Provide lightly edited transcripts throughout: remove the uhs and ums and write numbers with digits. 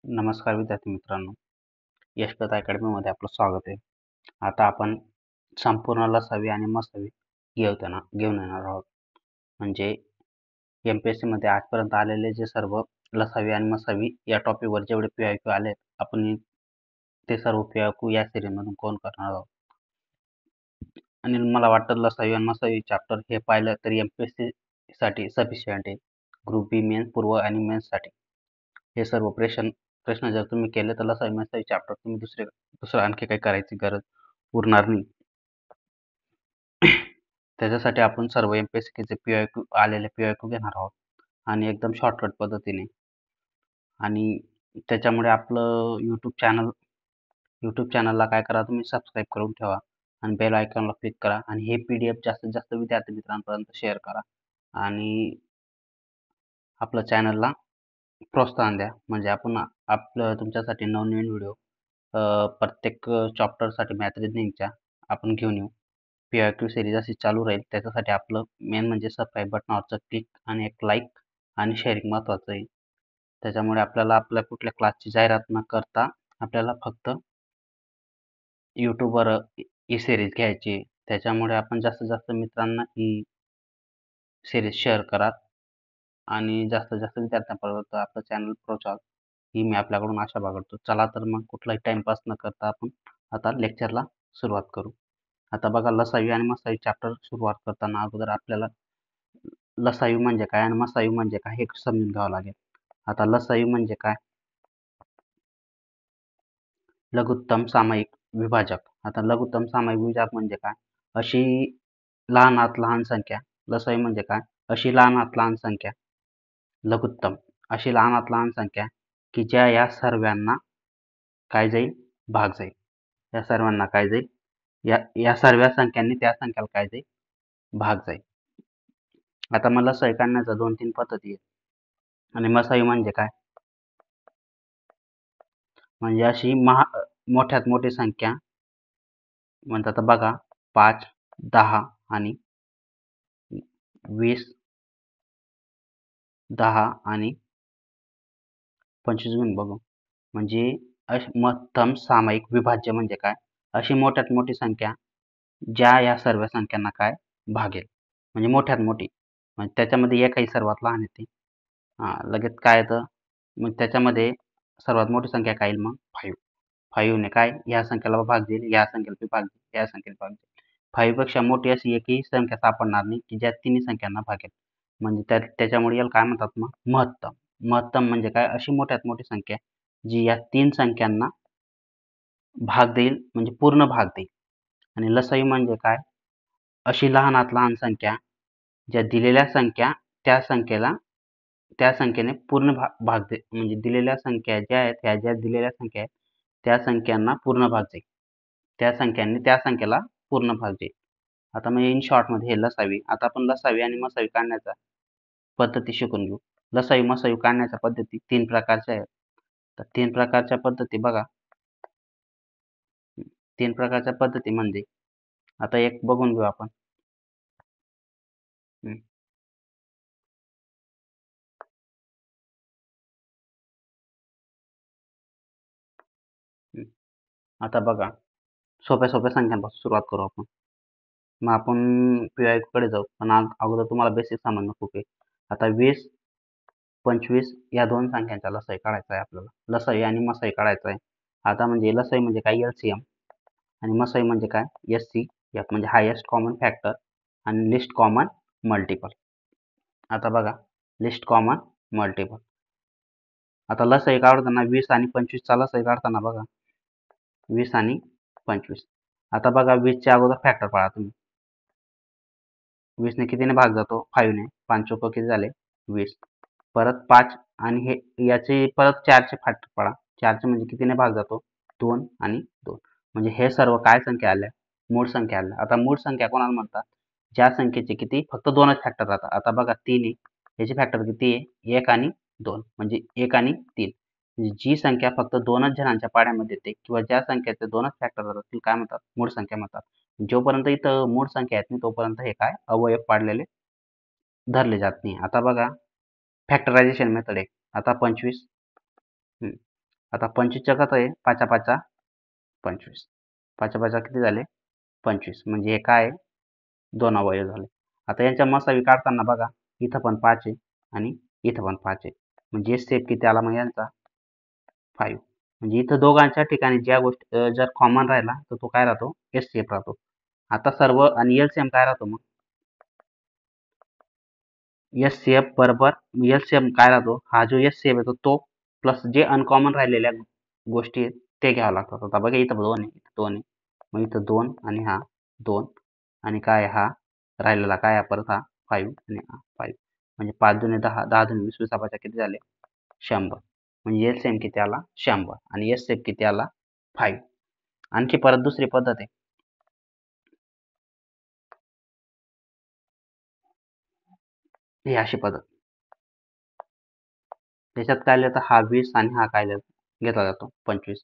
नमस्कार विद्यार्थी मित्रांनो, यशकथा अकॅडमीमध्ये आपलं स्वागत आहे. आता आपण संपूर्ण लसावी आणि मसावी घेऊन येणार आहोत. म्हणजे MPSC मध्ये आजपर्यंत आलेले जे सर्व लसावी आणि मसावी या टॉपिकवर जेवढे PIQ आले आपण ते सर्व PIQ या सिरीजमधून कव्हर करणार आहोत. आणि मला वाटतं लसावी आणि मसावी चॅप्टर हे पाहिलं तरी MPSC साठी सफिशियंट आहे. ग्रुप बी मेन्स पूर्व आणि मेन्ससाठी हे सर्व प्रश्न जर तुम्ही केले तर लसावी चॅप्टर तुम्ही दुसरं आणखी काही करायची गरज उरणार नाही. त्याच्यासाठी आपण सर्व MPSCचे PIQ आलेले PIQ घेणार आहोत आणि एकदम शॉर्टकट पद्धतीने. आणि त्याच्यामुळे आपलं यूट्यूब चॅनलला काय करा, तुम्ही सबस्क्राईब करून ठेवा आणि बेल आयकॉनला क्लिक करा आणि हे PDF जास्तीत जास्त विद्यार्थी मित्रांपर्यंत शेअर करा आणि आपल्या चॅनलला प्रोत्साहन द्या. म्हणजे आपण तुमच्यासाठी नवनवीन व्हिडिओ प्रत्येक चॅप्टरसाठी मॅथ रिझनिंगच्या आपण घेऊन येऊ. PIQ सिरीज अशी चालू राहील. त्याच्यासाठी आपलं मेन म्हणजे सबस्क्राईब बटनावरचं क्लिक आणि एक लाईक आणि शेअरिंग महत्त्वाचं आहे. त्याच्यामुळे आपल्याला आपल्या कुठल्या क्लासची जाहिरात न करता आपल्याला फक्त यूट्यूबवर ही सिरीज घ्यायची. त्याच्यामुळे आपण जास्तीत जास्त मित्रांना ही सिरीज शेअर करा आणि जास्तीत जास्त विद्यार्थ्यांपर्यंत आपलं चॅनल पोहोचवा ही मी आपल्याकडून आशा बाळगतो. चला तर मग कुठलाही टाइमपास न करता आपण आता लेक्चरला सुरुवात करू. आता बघा, लसावी आणि मसावी चॅप्टर सुरुवात करताना अगोदर आपल्याला लसावी म्हणजे काय आणि मसावी म्हणजे काय हे समजून घ्यावं लागेल. आता लसावी म्हणजे काय? लघुत्तम सामायिक विभाजक. आता लघुत्तम सामायिक विभाजक म्हणजे काय? अशी लहानात लहान संख्या. लसावी म्हणजे काय? अशी लहानात लहान संख्या. लघुत्तम अशी लहानात लहान संख्या की ज्या या सर्वांना काय जाईल? भाग जाईल. या सर्वांना काय जाईल? या सर्व संख्यांनी त्या संख्याला काय जाईल? भाग जाईल. आता मला लसावी काढण्याच्या 2-3 पद्धती आहेत. आणि मसावी म्हणजे काय? म्हणजे अशी मोठ्यात मोठी संख्या म्हणतात बघा, 5, 10 आणि 20, 10 आणि 25 घेऊन बघू. म्हणजे महत्तम सामायिक विभाज्य म्हणजे काय? अशी मोठ्यात मोठी संख्या ज्या या सर्व संख्यांना काय? भागेल. म्हणजे मोठ्यात मोठी. म्हणजे त्याच्यामध्ये एकही सर्वात लहान येते. लगेच काय येतं? मग त्याच्यामध्ये सर्वात मोठी संख्या काय येईल मग? 5. 5 ने काय? या संख्याला भाग देईल, या संख्येला भाग देईल, या संख्येला भाग देईल. 5 पेक्षा मोठी अशी एकही संख्या सापडणार नाही की ज्या तिन्ही संख्यांना भागेल. म्हणजे त्याच्यामुळे याला काय म्हणतात मग? महत्तम. महत्तम म्हणजे काय? अशी मोठ्यात मोठी संख्या जी या 3 संख्यांना भाग देईल, म्हणजे पूर्ण भाग देईल. आणि लसावी म्हणजे काय? अशी लहानात लहान संख्या ज्या दिलेल्या संख्या त्या संख्येने पूर्ण भाग देईल. म्हणजे दिलेल्या संख्या ज्या आहेत, ह्या ज्या दिलेल्या संख्या आहेत त्या संख्यांना पूर्ण भाग देईल. त्या संख्यांनी त्या संख्येला पूर्ण भाग देईल. आता मग इन शॉर्ट मध्ये हे लसावी. आता आपण लसावी आणि मसावी काढण्याच्या पद्धती शिकून घेऊ. लसावी मसावी काढण्याच्या पद्धती 3 प्रकारच्या आहेत. तर 3 प्रकारच्या पद्धती बघा. 3 प्रकारच्या पद्धती म्हणजे आता एक बघून घेऊ आपण. आता बघा, सोप्या सोप्या संख्यांपासून सुरुवात करू आपण. मग आपण PIQ कडे जाऊ, पण अगोदर तुम्हाला बेसिक समजणं खूप आहे. आता 20, 25 या 2 संख्यांचा लसावी काढायचा आहे आपल्याला. लसावी आणि मसावी काढायचा आहे. आता म्हणजे लसावी म्हणजे काय? LCM आणि मसावी म्हणजे काय? SCF म्हणजे हायेस्ट कॉमन फॅक्टर आणि लिस्ट कॉमन मल्टिपल. आता बघा, लिस्ट कॉमन मल्टिपल. आता लसावी काढताना 20 आणि 25 चा लसावी काढताना बघा, 20 आणि 25. आता बघा, 20 च्या अगोदर फॅक्टर पाडा तुम्ही. 20 ने कितीने भाग जातो? 5 ने. 5 चोक किती झाले? 20. परत 5 आणि हे याचे परत 4 चे फॅक्टर पाडा. 4 चे म्हणजे कितीने भाग जातो? 2 आणि 2. म्हणजे हे सर्व काय संख्या आल्या? मूळ संख्या आल्या. आता मूळ संख्या कोणाला म्हणतात? ज्या संख्येचे किती? फक्त 2च फॅक्टर राहतात. आता बघा, 3 आहे. याचे फॅक्टर किती आहे? 1 आणि 2. म्हणजे 1 आणि 3. म्हणजे जी संख्या फक्त 2च जणांच्या पाड्यामध्ये येते किंवा ज्या संख्येचे 2च फॅक्टर राहतात ती काय म्हणतात? मूळ संख्या म्हणतात. जोपर्यंत इथं मूळ संख्या येत नाही तोपर्यंत हे काय? अवयव पाडलेले धरले जात नाही. आता बघा, फॅक्टरायझेशन मेथड आहे. आता 25 आता 25च्या कसं आहे, पाचा पाचा 25, पाचा पाचा किती झाले 25, म्हणजे हे काय आहे, 2 अवयव झाले. आता यांच्या मसावी काढताना बघा, इथं पण 5 आहे आणि इथं पण 5 आहे, म्हणजे एस-सी-एफ किती आला मग यांचा 5. म्हणजे इथं दोघांच्या ठिकाणी ज्या गोष्टी जर कॉमन राहिला तर तो काय राहतो, एस-सी-एफ राहतो. आता सर्व आणि एल-सी-एम काय राहतो मग, एस-सी-एफ बरोबर एल-सी-एम काय राहतो, हा जो एस-सी-एफ येतो तो प्लस जे अनकॉमन राहिलेल्या गोष्टी आहेत ते घ्यावं लागतात. आता बघा इथं 2 आहे, इथं 2 आहे, मग इथं 2 आणि हा 2 आणि काय हा राहिलेला काय परत हा 5 आणि हा 5, म्हणजे 5 दुणे 10, 10 दुणे 20, 20 पाचा किती झाले 100. म्हणजे एल-सी-एम किती आला 100 आणि एस-सी-एफ किती आला 5. आणखी परत दुसरी पद्धत आहे, ही अशी पद्धत. त्याच्यात काय लिहिलं हा 20 आणि हा काय घेतला जातो 25.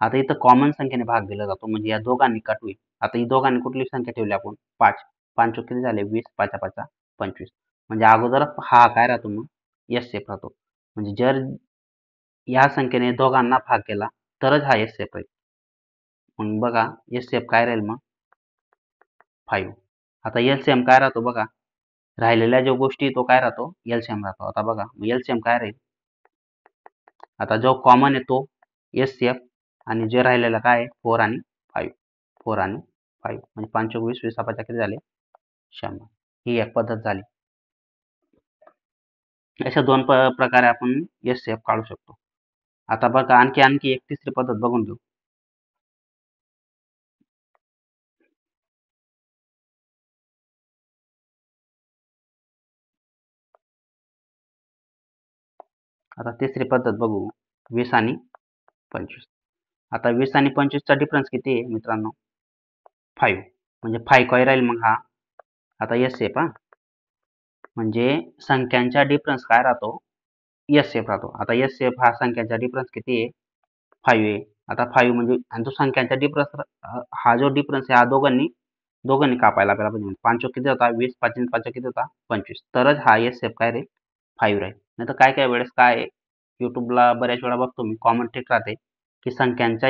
आता इथं कॉमन संख्येने भाग दिला जातो, म्हणजे या दोघांनी कट होईल. आता ही दोघांनी कुठली संख्या ठेवली आपण 5, 5 चोक किती झाले 20, पाचा पाचा 25, म्हणजे अगोदर हा काय राहतो मग एस-सी-एफ राहतो. म्हणजे जर या संख्येने दोघांना भाग केला तरच हा एस-सी-एफ राहील. मग बघा एस-सी-एफ काय राहील मग 5. आता एल-सी-एम काय राहतो बघा, राहिलेल्या ज्या गोष्टी तो काय राहतो एल-सी-एम राहतो. आता बघा एल-सी-एम काय राहील, आता जो कॉमन आहे तो एस-सी-एफ आणि जे राहिलेलं काय आहे 4 आणि 5, 4 आणि 5, म्हणजे 5 चोक 20, 20 पाचा किती झाले 100. ही एक पद्धत झाली. अशा 2 प्रकारे आपण एस-सी-एफ काढू शकतो. आता बघा आणखी एक तिसरी पद्धत बघून घेऊ. आता तिसरी पद्धत बघू, 20 आणि 25. आता 20 आणि 25चा डिफरन्स किती आहे मित्रांनो 5, म्हणजे 5 काय राहील मग हा, आता एस-सी-एफ म्हणजे संख्यांचा डिफरन्स काय राहतो एस-सी-एफ राहतो. आता एस-सी-एफ हा संख्यांचा डिफरन्स किती आहे 5 आहे. आता 5 म्हणजे आणि तो संख्यांचा डिफरन्स हा जो डिफरन्स आहे हा दोघांनी दोघांनी कापायला आपल्याला पाहिजे. 5 चोक किती होता 20, 5 आणि 5 किती होता 25, तरच हा एस-सी-एफ काय राहील 5 राहील. नाहीतर काय काय वेळेस काय आहे, YouTubeला बऱ्याच वेळा बघतो मी कॉमन ट्रिक राहते की संख्यांचा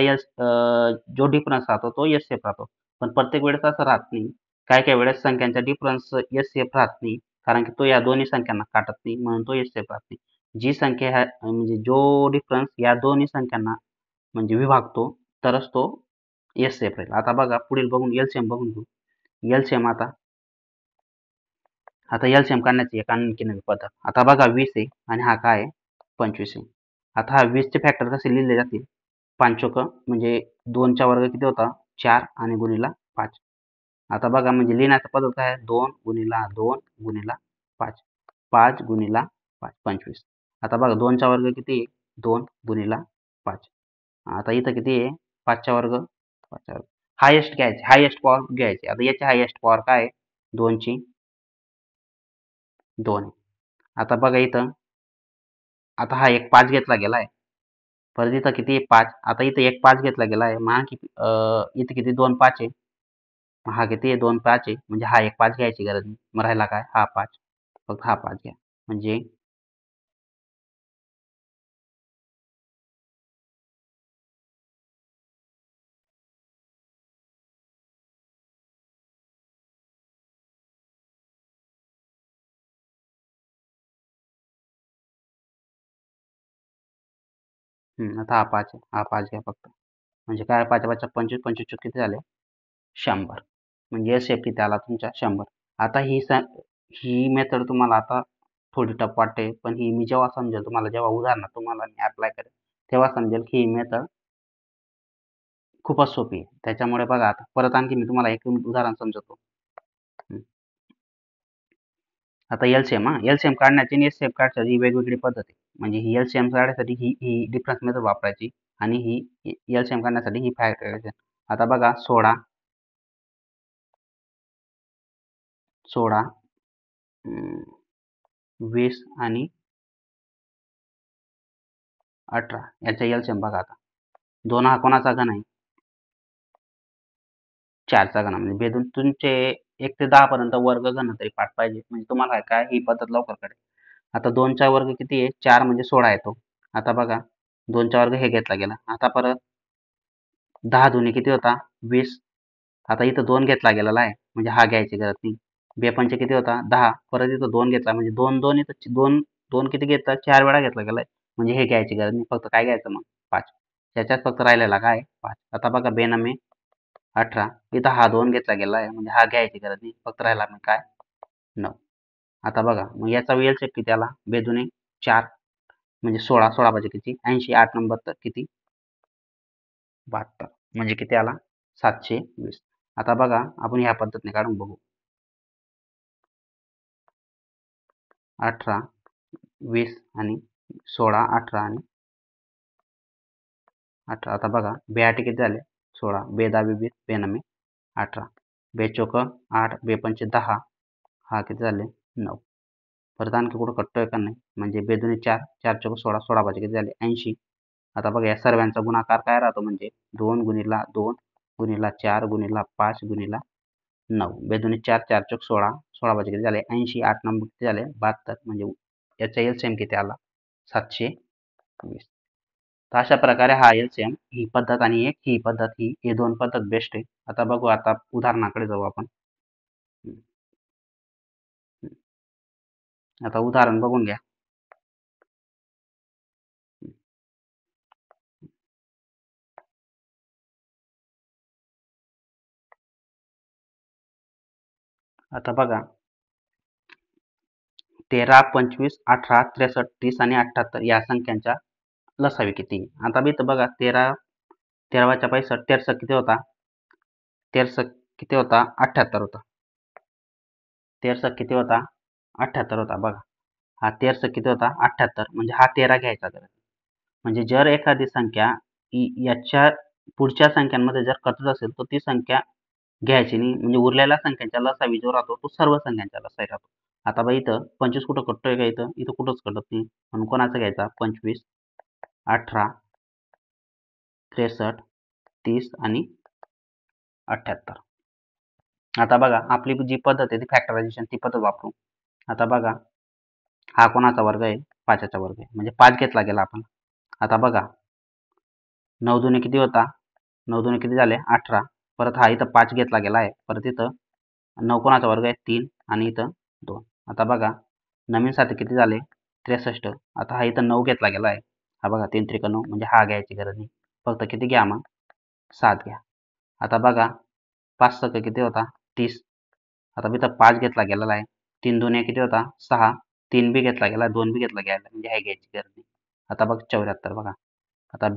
जो डिफरन्स राहतो तो एस-सी-एफ राहतो. पण प्रत्येक वेळेस असं राहत नाही. काय काय वेळेस संख्यांचा डिफरन्स एस-सी-एफ राहत नाही, कारण की तो या दोन्ही संख्यांना काटत नाही, म्हणून तो एस-सी-एफ राहत नाही. जी संख्या ह्या म्हणजे जो डिफरन्स या दोन्ही संख्यांना म्हणजे विभागतो तरच तो एस-सी-एफ राहील. आता बघा पुढील बघून एल-सी-एम बघून घेऊ. एल-सी-एम आता एल-सी-एम काढण्याची एक आणखी नवी पद्धत. आता बघा 20 आहे आणि हा काय आहे 25 आहे. आता हा 20 चे फॅक्टर कसे लिहिले जातील, 5 चोक म्हणजे 2 चा वर्ग किती होता 4 आणि गुणिला 5. आता बघा म्हणजे लिहिण्याचा पद्धत काय आहे, 2 गुणिला 2 गुणिला 5, 5 गुणिला 5 25. आता बघा 2 चा वर्ग किती आहे 2 गुणिला 5. आता इथं किती आहे 5 चा वर्ग 5 चा वर्ग. हायेस्ट घ्यायचे, हायेस्ट पॉवर घ्यायची. आता याची हायेस्ट पॉवर काय आहे 2 ची 2. आता बघा इथं, आता हा एक 5 घेतला गेला आहे, परत इथं किती 5, आता इथं एक 5 घेतला गेला आहे, मग हा किती इथं किती 2 5 आहे, मग हा किती आहे 2 5 आहे, म्हणजे हा एक 5 घ्यायची गरज नाही. मग राहिला काय हा 5, फक्त हा 5 घ्या. म्हणजे आता हा 5 आहे, हा 5 घ्या फक्त. म्हणजे काय 5 5 25, 25 चोक किती झाले 100, म्हणजे एस-सी-एफ किती आला तुमच्या 100. आता ही मेथड तुम्हाला आता थोडी टफ वाटते, पण ही मी जेव्हा समजेल तुम्हाला, जेव्हा उदाहरणं तुम्हाला मी अप्लाय करेल तेव्हा समजेल की ही मेथड खूपच सोपी आहे. त्याच्यामुळे बघा आता परत आणखी मी तुम्हाला एक उदाहरण समजवतो. हं. आता एल-सी-एम एल-सी-एम काढण्याची आणि एस-सी-एफ काढण्याची ही वेगवेगळी पद्धत आहे. म्हणजे ही एल-सी-एम काढण्यासाठी ही डिफरन्स मेथड वापरायची आणि ही एल-सी-एम काढण्यासाठी ही फॅक्टरायझेशन. आता बघा 16 20 आणि 18 याचा एल-सी-एम बघा आता. 2 हा कोणाचा घन आहे 4 चा घन, म्हणजे बेदून तुमचे 1 ते 10 पर्यंत वर्ग घन तरी पाठ पाहिजे, म्हणजे तुम्हाला काय ही पद्धत लवकर कळेल. आता 2 चा वर्ग किती आहे 4 म्हणजे 16 येतो. आता बघा 2चा वर्ग हे घेतला गेला. आता परत 10 दुनी किती होता 20. आता इथं 2 घेतला गेलेला आहे म्हणजे हा घ्यायची गरज नाही. 2 पंचे किती होता 10. परत इथं 2 घेतला म्हणजे 2 इथं 2 किती घेतला 4 वेळा घेतला गेलाय म्हणजे हे घ्यायची गरज नाही. फक्त काय घ्यायचं मग 5. त्याच्यात फक्त राहिलेला काय 5. आता बघा 2 नमे 18. इथं हा 2 घेतला गेला आहे म्हणजे हा घ्यायची गरज नाही. फक्त राहिला मग काय 9. आता बघा मग याचा LCM किती आला 2 दुने 4 म्हणजे 16. 16 पाहिजे किती 80. 8 नंबर तर किती 72 म्हणजे किती आला 720. आता बघा आपण ह्या पद्धतीने काढून बघू. 18 20 आणि 16 18 आणि 18. आता बघा 2 8 किती झाले 16. 2 10 20 2 नमे 18. 2 चौक 8 2 पंचे 10. हा किती झाले 9. परत आणखी कुठं कटतोय का नाही म्हणजे 2 दुने 4 4 चौक 16 16 पाहिजे किती झाले 80. आता बघा या सर्वांचा गुणाकार काय राहतो म्हणजे 2 गुणिला 2 गुणिला 4 गुणिला 5 गुणिला 9. 2 दुने 4 4 चौक 16 16 पाहिजे किती झाले 80. 8 नंबर किती झाले 72 म्हणजे याचा LCM किती आला 720. तर अशा प्रकारे हा LCM ही पद्धत आणि ही पद्धत ही दोन पद्धत बेस्ट आहे. आता बघू आता उदाहरणाकडे जाऊ आपण. आता उदाहरण बघून घ्या. आता बघा 13 25 18 63 30 आणि 78 या संख्यांच्या लसावी किती. आता बी इथं बघा 13 13च्या 65 63 किती होता 63 किती होता 78 होता. 63 किती होता 78 होता. बघा हा 63 किती होता 78 म्हणजे हा 13 घ्यायचा तर म्हणजे जर एखादी संख्या याच्या पुढच्या संख्यांमध्ये जर कटत असेल तर ती संख्या घ्यायची नाही म्हणजे उरलेल्या संख्यांच्या लसावी जो राहतो तो सर्व संख्यांच्या लसावी राहतो. आता बघा इथं 25 कुठं कटतोय का इथं इथं कुठंच कटत नाही म्हणून कोणाचा घ्यायचा 25 18 63 30 आणि 78. आता बघा आपली जी पद्धत आहे ती फॅक्टरायझेशन ती पद्धत वापरू. आता बघा हा कोणाचा वर्ग आहे 5चा वर्ग आहे म्हणजे 5 घेतला गेला आपण. आता बघा 9 दुने किती होता 9 दुने किती झाले 18. परत हा इथं 5 घेतला गेला आहे. परत इथं 9 कोणाचा वर्ग आहे 3 आणि इथं 2. आता बघा नवीन साथी किती झाले 63. आता हा इथं 9 घेतला गेला आहे. हा बघा 3 त्रिक 9 म्हणजे हा घ्यायची गरज नाही. फक्त किती घ्या मग 7 घ्या. आता बघा 5 सक किती होता 30. आता इथं 5 घेतला गेलेला आहे. 3 दुने किती होता 6. 3 बी घेतला गेला 2 बी घेतला गेला म्हणजे हा घ्यायची गरज नाही. आता बघ 74 बघा. आता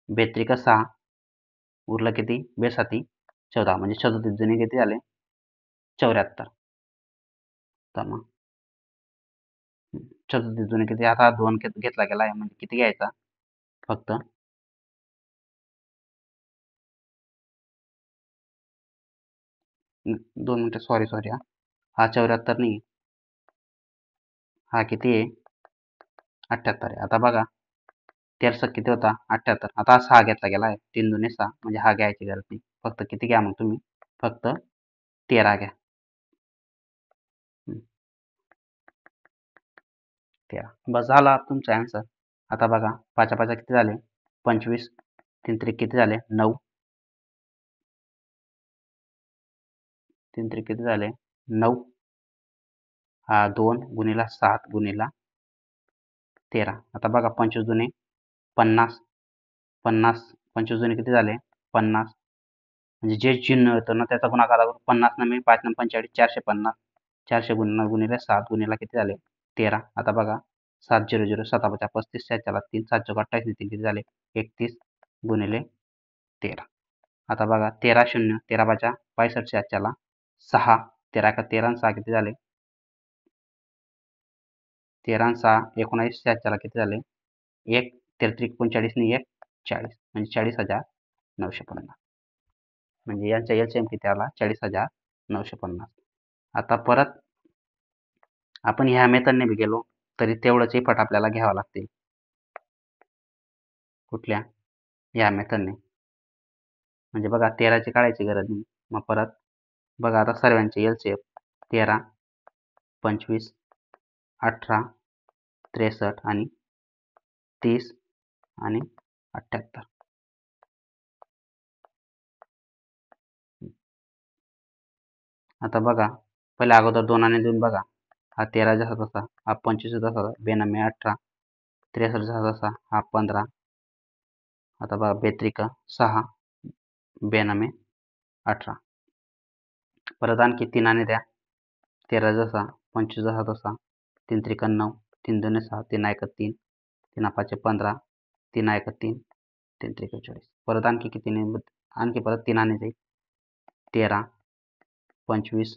बेत्रिक 6 उरलं किती बेसाती 14 म्हणजे 37 जुने किती झाले 74. तर मग 37 जुने किती आता 2 घेतला गेला आहे म्हणजे किती घ्यायचा फक्त 2 मिनिटं सॉरी हा 74 नाही हा किती आहे 78 आहे. आता बघा 63 किती होता 78. आता 6 घेतला गेला आहे 3 दुने 6 म्हणजे हा घ्यायची गरज नाही. फक्त किती घ्या मग तुम्ही फक्त 13 घ्या 13. बस झाला तुमचा आन्सर. आता बघा 5 5 किती झाले 25. 3 त्रिक किती झाले 9. 3 त्रिक किती झाले 9. हा 2 गुणिला 7 गुणिला 13. आता बघा 25 दुने 50. 50 25 दुने किती झाले 50 म्हणजे जे चिन्ह होतं ना त्याचा गुणाकार करून 50 नमे 5 नमे 45 450. 400 गुणिले 7 गुणिला किती झाले 13. आता बघा 7 0 0 7 5 35 7 3 7 चौक 28 3 किती झाले 31 गुणिले 13. आता बघा 13 0 13 5 65 7 6 13 का 13 6 किती झाले 13 6 19 7 किती झाले 1 33 39 आणि 1 40 म्हणजे 40,950 म्हणजे यांचा LCM किती आला 40,950. आता परत आपण ह्या मेथडने बी गेलो तरी तेवढंच एफर्ट आपल्याला घ्यावा लागतील. कुठल्या ह्या मेथडने म्हणजे बघा 13ची काढायची गरज नाही. मग परत बघा आता सर्वांचे LCM 13 25 18 63 आणि 30 आणि 78. आता बघा, पहिले अगोदर 2 आणि 2 बघा. हा 13 जसा तसा, हा 25 तसा, 92 18, 63 जसा तसा, हा 15. आता बघा 42 6, 92 18. परत आणखी 3 आणि द्या. 13 जसा, 25 जसा तसा, 3 त्रिक 9, 3 2 6, 3 1 3, 3 5 15, 3 1 3, 3 त्रिक 40. परत आणखी किती नाही, आणखी परत 3 आणि जाईल. 13 25,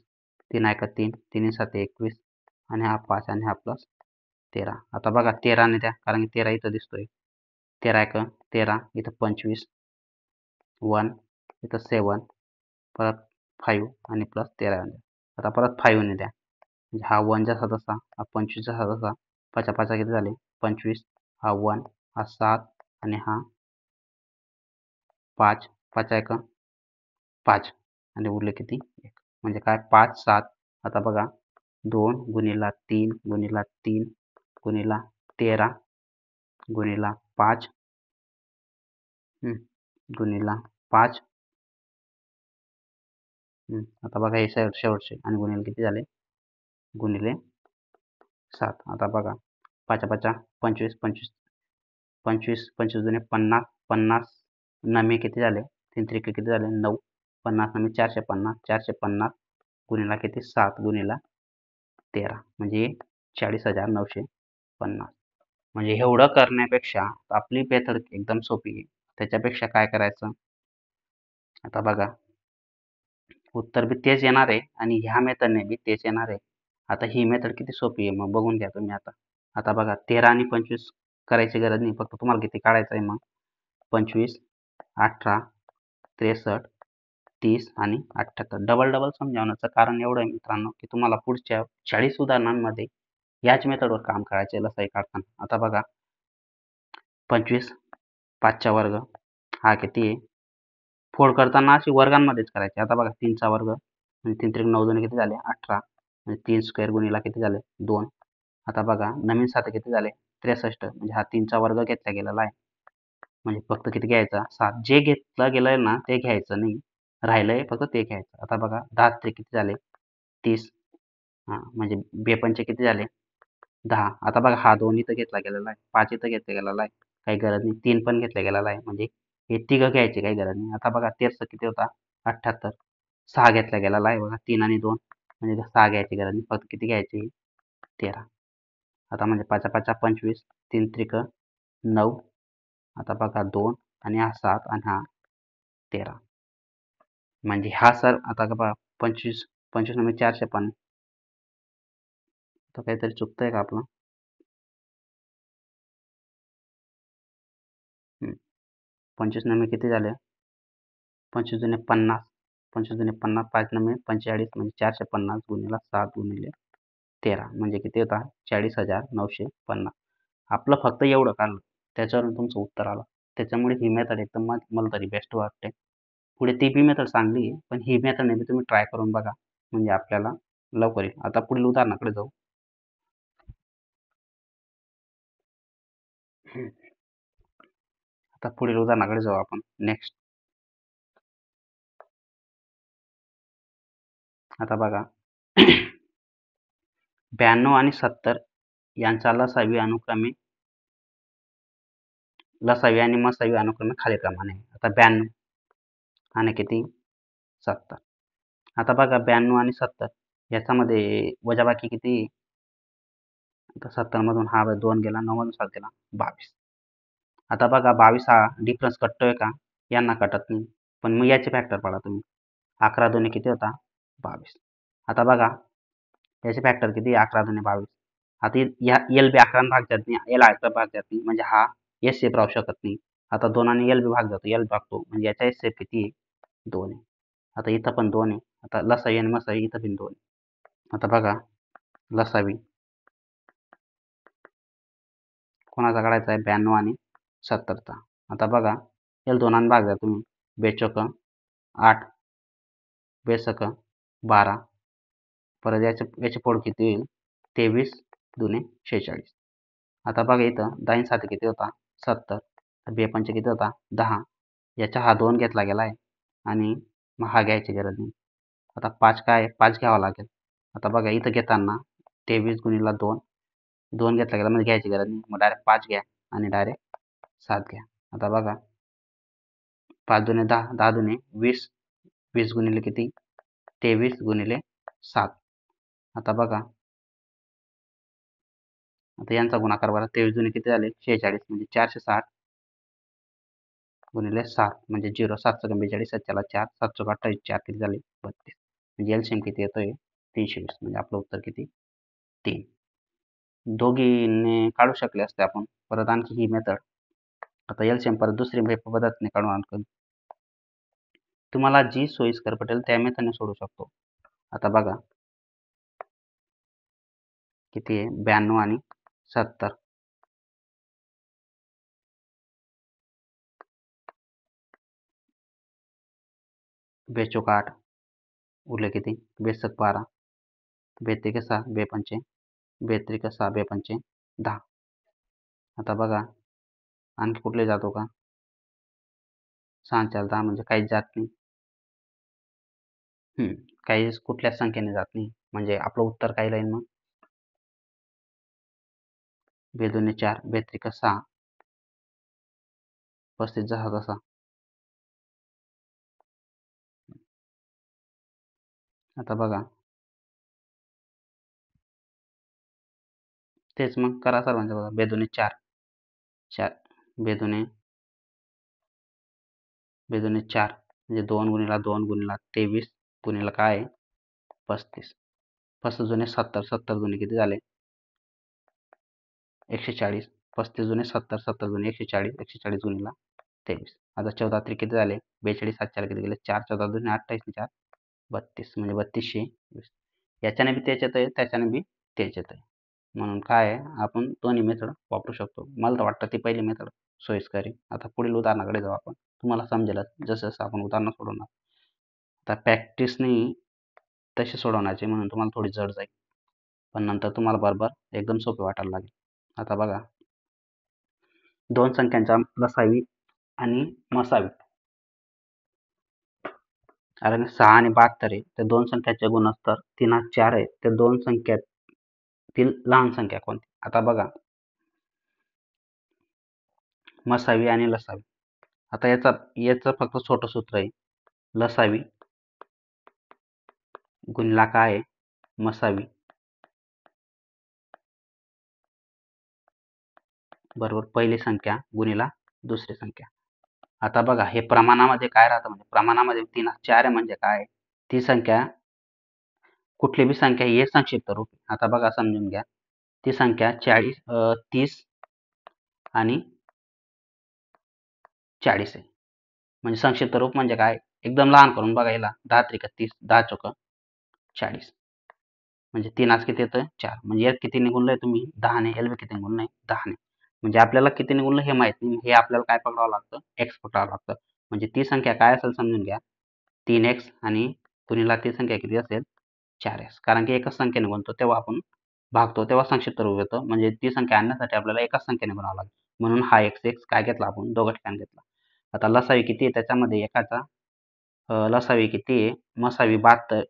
3 1 3, 3 7 21, आणि हा 5 आणि हा प्लस 13. आता बघा 13 ने द्या, कारण की 13 इथं दिसतोय. 13 1 13, इथं 25, 1, इथं 7, परत 5 आणि प्लस 13 द्या. आता परत 5 ने द्या, म्हणजे हा 1 जसा तसा, हा 25 जसा तसा, 5 5 किती झाले 25, हा 1, हा 7 आणि हा 5, 5 1 5, आणि उरले किती 1, म्हणजे काय 5 7. आता बघा 2 गुणिला 3 गुणिला 3 गुणिला 13 गुणिला 5 गुणिला 5. आता बघा हे शेवटचे, आणि गुणिले किती झाले, गुणिले 7. आता बघा 5 5 25 25 25 25 दुणे 50 50 नमी किती झाले, 3 त्रिक किती झाले 9, 50 नमी 450, 450 गुणिला किती 7 गुणिला 13, म्हणजे 40,950. म्हणजे एवढं करण्यापेक्षा आपली मेथड एकदम सोपी आहे. त्याच्यापेक्षा काय करायचं, आता बघा उत्तर बी तेच येणार आहे आणि ह्या मेथडने बी तेच येणार आहे. आता ही मेथड किती सोपी आहे मग बघून घ्या तुम्ही. आता बघा 13 आणि 25 करायची गरज नाही, फक्त तुम्हाला किती काढायचं आहे. मग 25 18 63 30 आणि 78. डबल डबल समजावण्याचं कारण एवढं आहे मित्रांनो, की तुम्हाला पुढच्या 40 उदाहरणांमध्ये याच मेथडवर काम करायचे लसाई काढताना. आता बघा 25 5चा वर्ग हा किती आहे, फोड करताना अशी वर्गांमध्येच करायची. आता बघा 3चा वर्ग, म्हणजे 3 त्रिक 9 दोन्ही किती झाले 18, म्हणजे 3 स्क्वेअर गुणिला किती झाले 2. आता बघा नवीन 7 किती झाले 63, म्हणजे हा 3चा वर्ग घेतला गेलेला आहे, म्हणजे फक्त किती घ्यायचा 7. जे घेतलं गेलंय ना ते घ्यायचं नाही, राहिलंय फक्त ते घ्यायचं. आता बघा 10 त्रिक किती झाले 30, म्हणजे बेपंचे किती झाले 10. आता बघा हा 2 इथं घेतला गेलेला आहे, 5 इथं घेतला गेलेला आहे, काही गरज नाही. 3 पण घेतला गेलेला आहे, म्हणजे हे तिघं घ्यायचे काही गरज नाही. आता बघा 13 किती होता 78, 6 घेतला गेलेला आहे बघा, 3 आणि 2, म्हणजे 6 घ्यायची गरज नाही, फक्त किती घ्यायची 13. आता म्हणजे 5 5 25, 3 त्रिक 9, आता बघा 2 आणि हा 7 आणि हा 13, म्हणजे हा सर आता बघा 25 25 नंबर 450. तर काहीतरी चुकतंय का आपलं. 25 नंबर किती झाले 25 दुणे 50, 25 दुणे 50, 5 नंबर 45, म्हणजे 450 गुणिला 7 गुणिले 13, म्हणजे किती होता 40,950. आपलं फक्त एवढं काढलं, त्याच्यावरून तुमचं उत्तर आलं. त्याच्यामुळे ही मेथड एकदम मला तरी बेस्ट वाटते. पुढे ती बी मेथड चांगली आहे, पण ही मेथड नेहमी तुम्ही ट्राय करून बघा, म्हणजे आपल्याला लवकर येईल. आता पुढील उदाहरणाकडे जाऊ. आता पुढील उदाहरणाकडे जाऊ आपण नेक्स्ट. आता बघा 92 आणि 70 यांचा लसावी आणि मसावी अनुक्रमे खालीलप्रमाणे आहे. आता 92 आणि किती 70. आता बघा 92 आणि 70 याच्यामध्ये वजाबाकी किती, आता 70 मधून हा 2 गेला, 9 मधून 7 गेला 22. आता बघा 22 हा डिफरन्स कटतोय का, यांना कटत नाही, पण मग याचे फॅक्टर पडा तुम्ही. 11 दोन्ही किती होता 22. आता बघा याचे फॅक्टर किती 11 दोन्ही 22. आता या एल बी 11 भाग जात नाही, एल 11 भाग जात नाही, म्हणजे हा एस सेफ राहू शकत नाही. आता 2 आणि एल बी भाग जातो, एल भागतो, म्हणजे याचा एस सेफ किती 2 आहे. आता इथं पण 2 आहे. आता लसावी आणि मसावी इथं पण 2 आहे. आता बघा लसावी कोणाचा काढायचा आहे 92 आणि 70चा. आता बघा एल 2 भाग द्या तुम्ही, बेचोक 8, बेसक 12, परत याचे फोड किती होईल 23 दुणे 46. आता बघा इथं 10 7 किती होता 70, तर बेपंच किती होता 10. याचा हा 2 घेतला गेला आहे आणि मग हा घ्यायची गरज नाही. आता 5 काय 5 घ्यावा लागेल. आता बघा इथं घेताना 23 गुणिले 2 2 घेतला गेला म्हणजे घ्यायची गरज नाही. मग डायरेक्ट 5 घ्या आणि डायरेक्ट 7 घ्या. आता बघा 5 दुणे 10, 10 दुणे 20, 20 गुणिले किती 23 गुणिले 7. आता बघा आता यांचा गुणाकार बघा 23 दुणे किती झाले 46 म्हणजे 460 गुणिले 7 म्हणजे 0 7 42 7 4 7 28 4 किती झाले 32 म्हणजे एलसीएम किती येतोय 320 म्हणजे आपलं उत्तर किती 3. दोघींनी काढू शकले असते आपण. परत आणखी ही मेथड आता एलसीएम परत दुसरी पद्धतीने काढून आणतो. तुम्हाला जी सोयीस्कर पटेल त्या मेथडने सोडू शकतो. आता बघा किती आहे 92 आणि 70. बेचोक 8 उरले किती बेसक 12 बेत्रिक 6 बेपंचे बेत्रिक 6 बेपंचे 10. आता बघा आणखी कुठले जातो का 6 4 10 म्हणजे काहीच जात नाही. काहीच कुठल्याच संख्येने जात नाही म्हणजे आपलं उत्तर काय राहील मग बेदोने 4 बेत्रिक 6 35 जसा तसा. आता बघा तेच मग करा सर्वांचं बघा बेदोने 4 4 बेदोने 4 म्हणजे 2 गुणिला 2 गुणिला 23 गुणिला काय 35 35 जुने 70 70 जुने किती झाले 140 35 जुने 70 70 जुने 140 140 गुणिला 23. आता 14 त्रिक किती झाले 42 7 4 किती गेले 4 14 दुने 28 4 32 म्हणजे 3220. याच्याने बी तेच येतंय त्याच्याने बी तेच येतंय म्हणून काय आपण दोन्ही मेथड वापरू शकतो. मला तर वाटतं ती पहिली मेथड सोयीस्कर आहे. आता पुढील उदाहरणाकडे जाऊ आपण. तुम्हाला समजेल जसं जसं आपण उदाहरणं सोडवणार. आता प्रॅक्टिसने तसे सोडवण्याचे म्हणून तुम्हाला थोडी जड जाईल पण नंतर तुम्हाला बरोबर एकदम सोपे वाटायला लागेल. आता बघा दोन संख्यांचा लसावी आणि मसावी कारण 6 आणि 72 आहे त्या दोन संख्याचे गुणोत्तर 3 आणि 4 आहे त्या दोन संख्यातील लहान संख्या कोणती. आता बघा मसावी आणि लसावी. आता याचं फक्त छोटं सूत्र आहे लसावी गुणिला काय आहे मसावी बरोबर पहिली संख्या गुणिला दुसरी संख्या. आता बघा हे प्रमाणामध्ये काय राहतं म्हणजे प्रमाणामध्ये 3 4 आहे म्हणजे काय ती संख्या कुठली बी संख्या हे संक्षिप्त रूप. आता बघा समजून घ्या ती संख्या 30 आणि 40 आहे म्हणजे संक्षिप्त रूप म्हणजे काय एकदम लहान करून बघा याला 10 त्रिक 30 10 चौक 40 म्हणजे 3 आज किती येतं 4 म्हणजे यात कितीने गुणलंय तुम्ही 10 ने याला कितीने गुणलंय 10 ने म्हणजे आपल्याला कितीने गुणलं हे माहित नाही हे आपल्याला काय पकडावं लागतं x पकडावं लागतं. म्हणजे ती संख्या काय असेल समजून घ्या 3x आणि गुणिला ती संख्या किती असेल 4x कारण की एकच संख्येने गुणतो तेव्हा आपण भागतो तेव्हा संक्षिप्त रूप येतं म्हणजे ती संख्या आणण्यासाठी आपल्याला एकाच संख्येने गुणावं लागेल म्हणून हा x काय घेतला आपण दोघं ठिकाणी घेतला. आता लसावी किती आहे त्याच्यामध्ये एकाचा लसावी किती आहे मसावी 72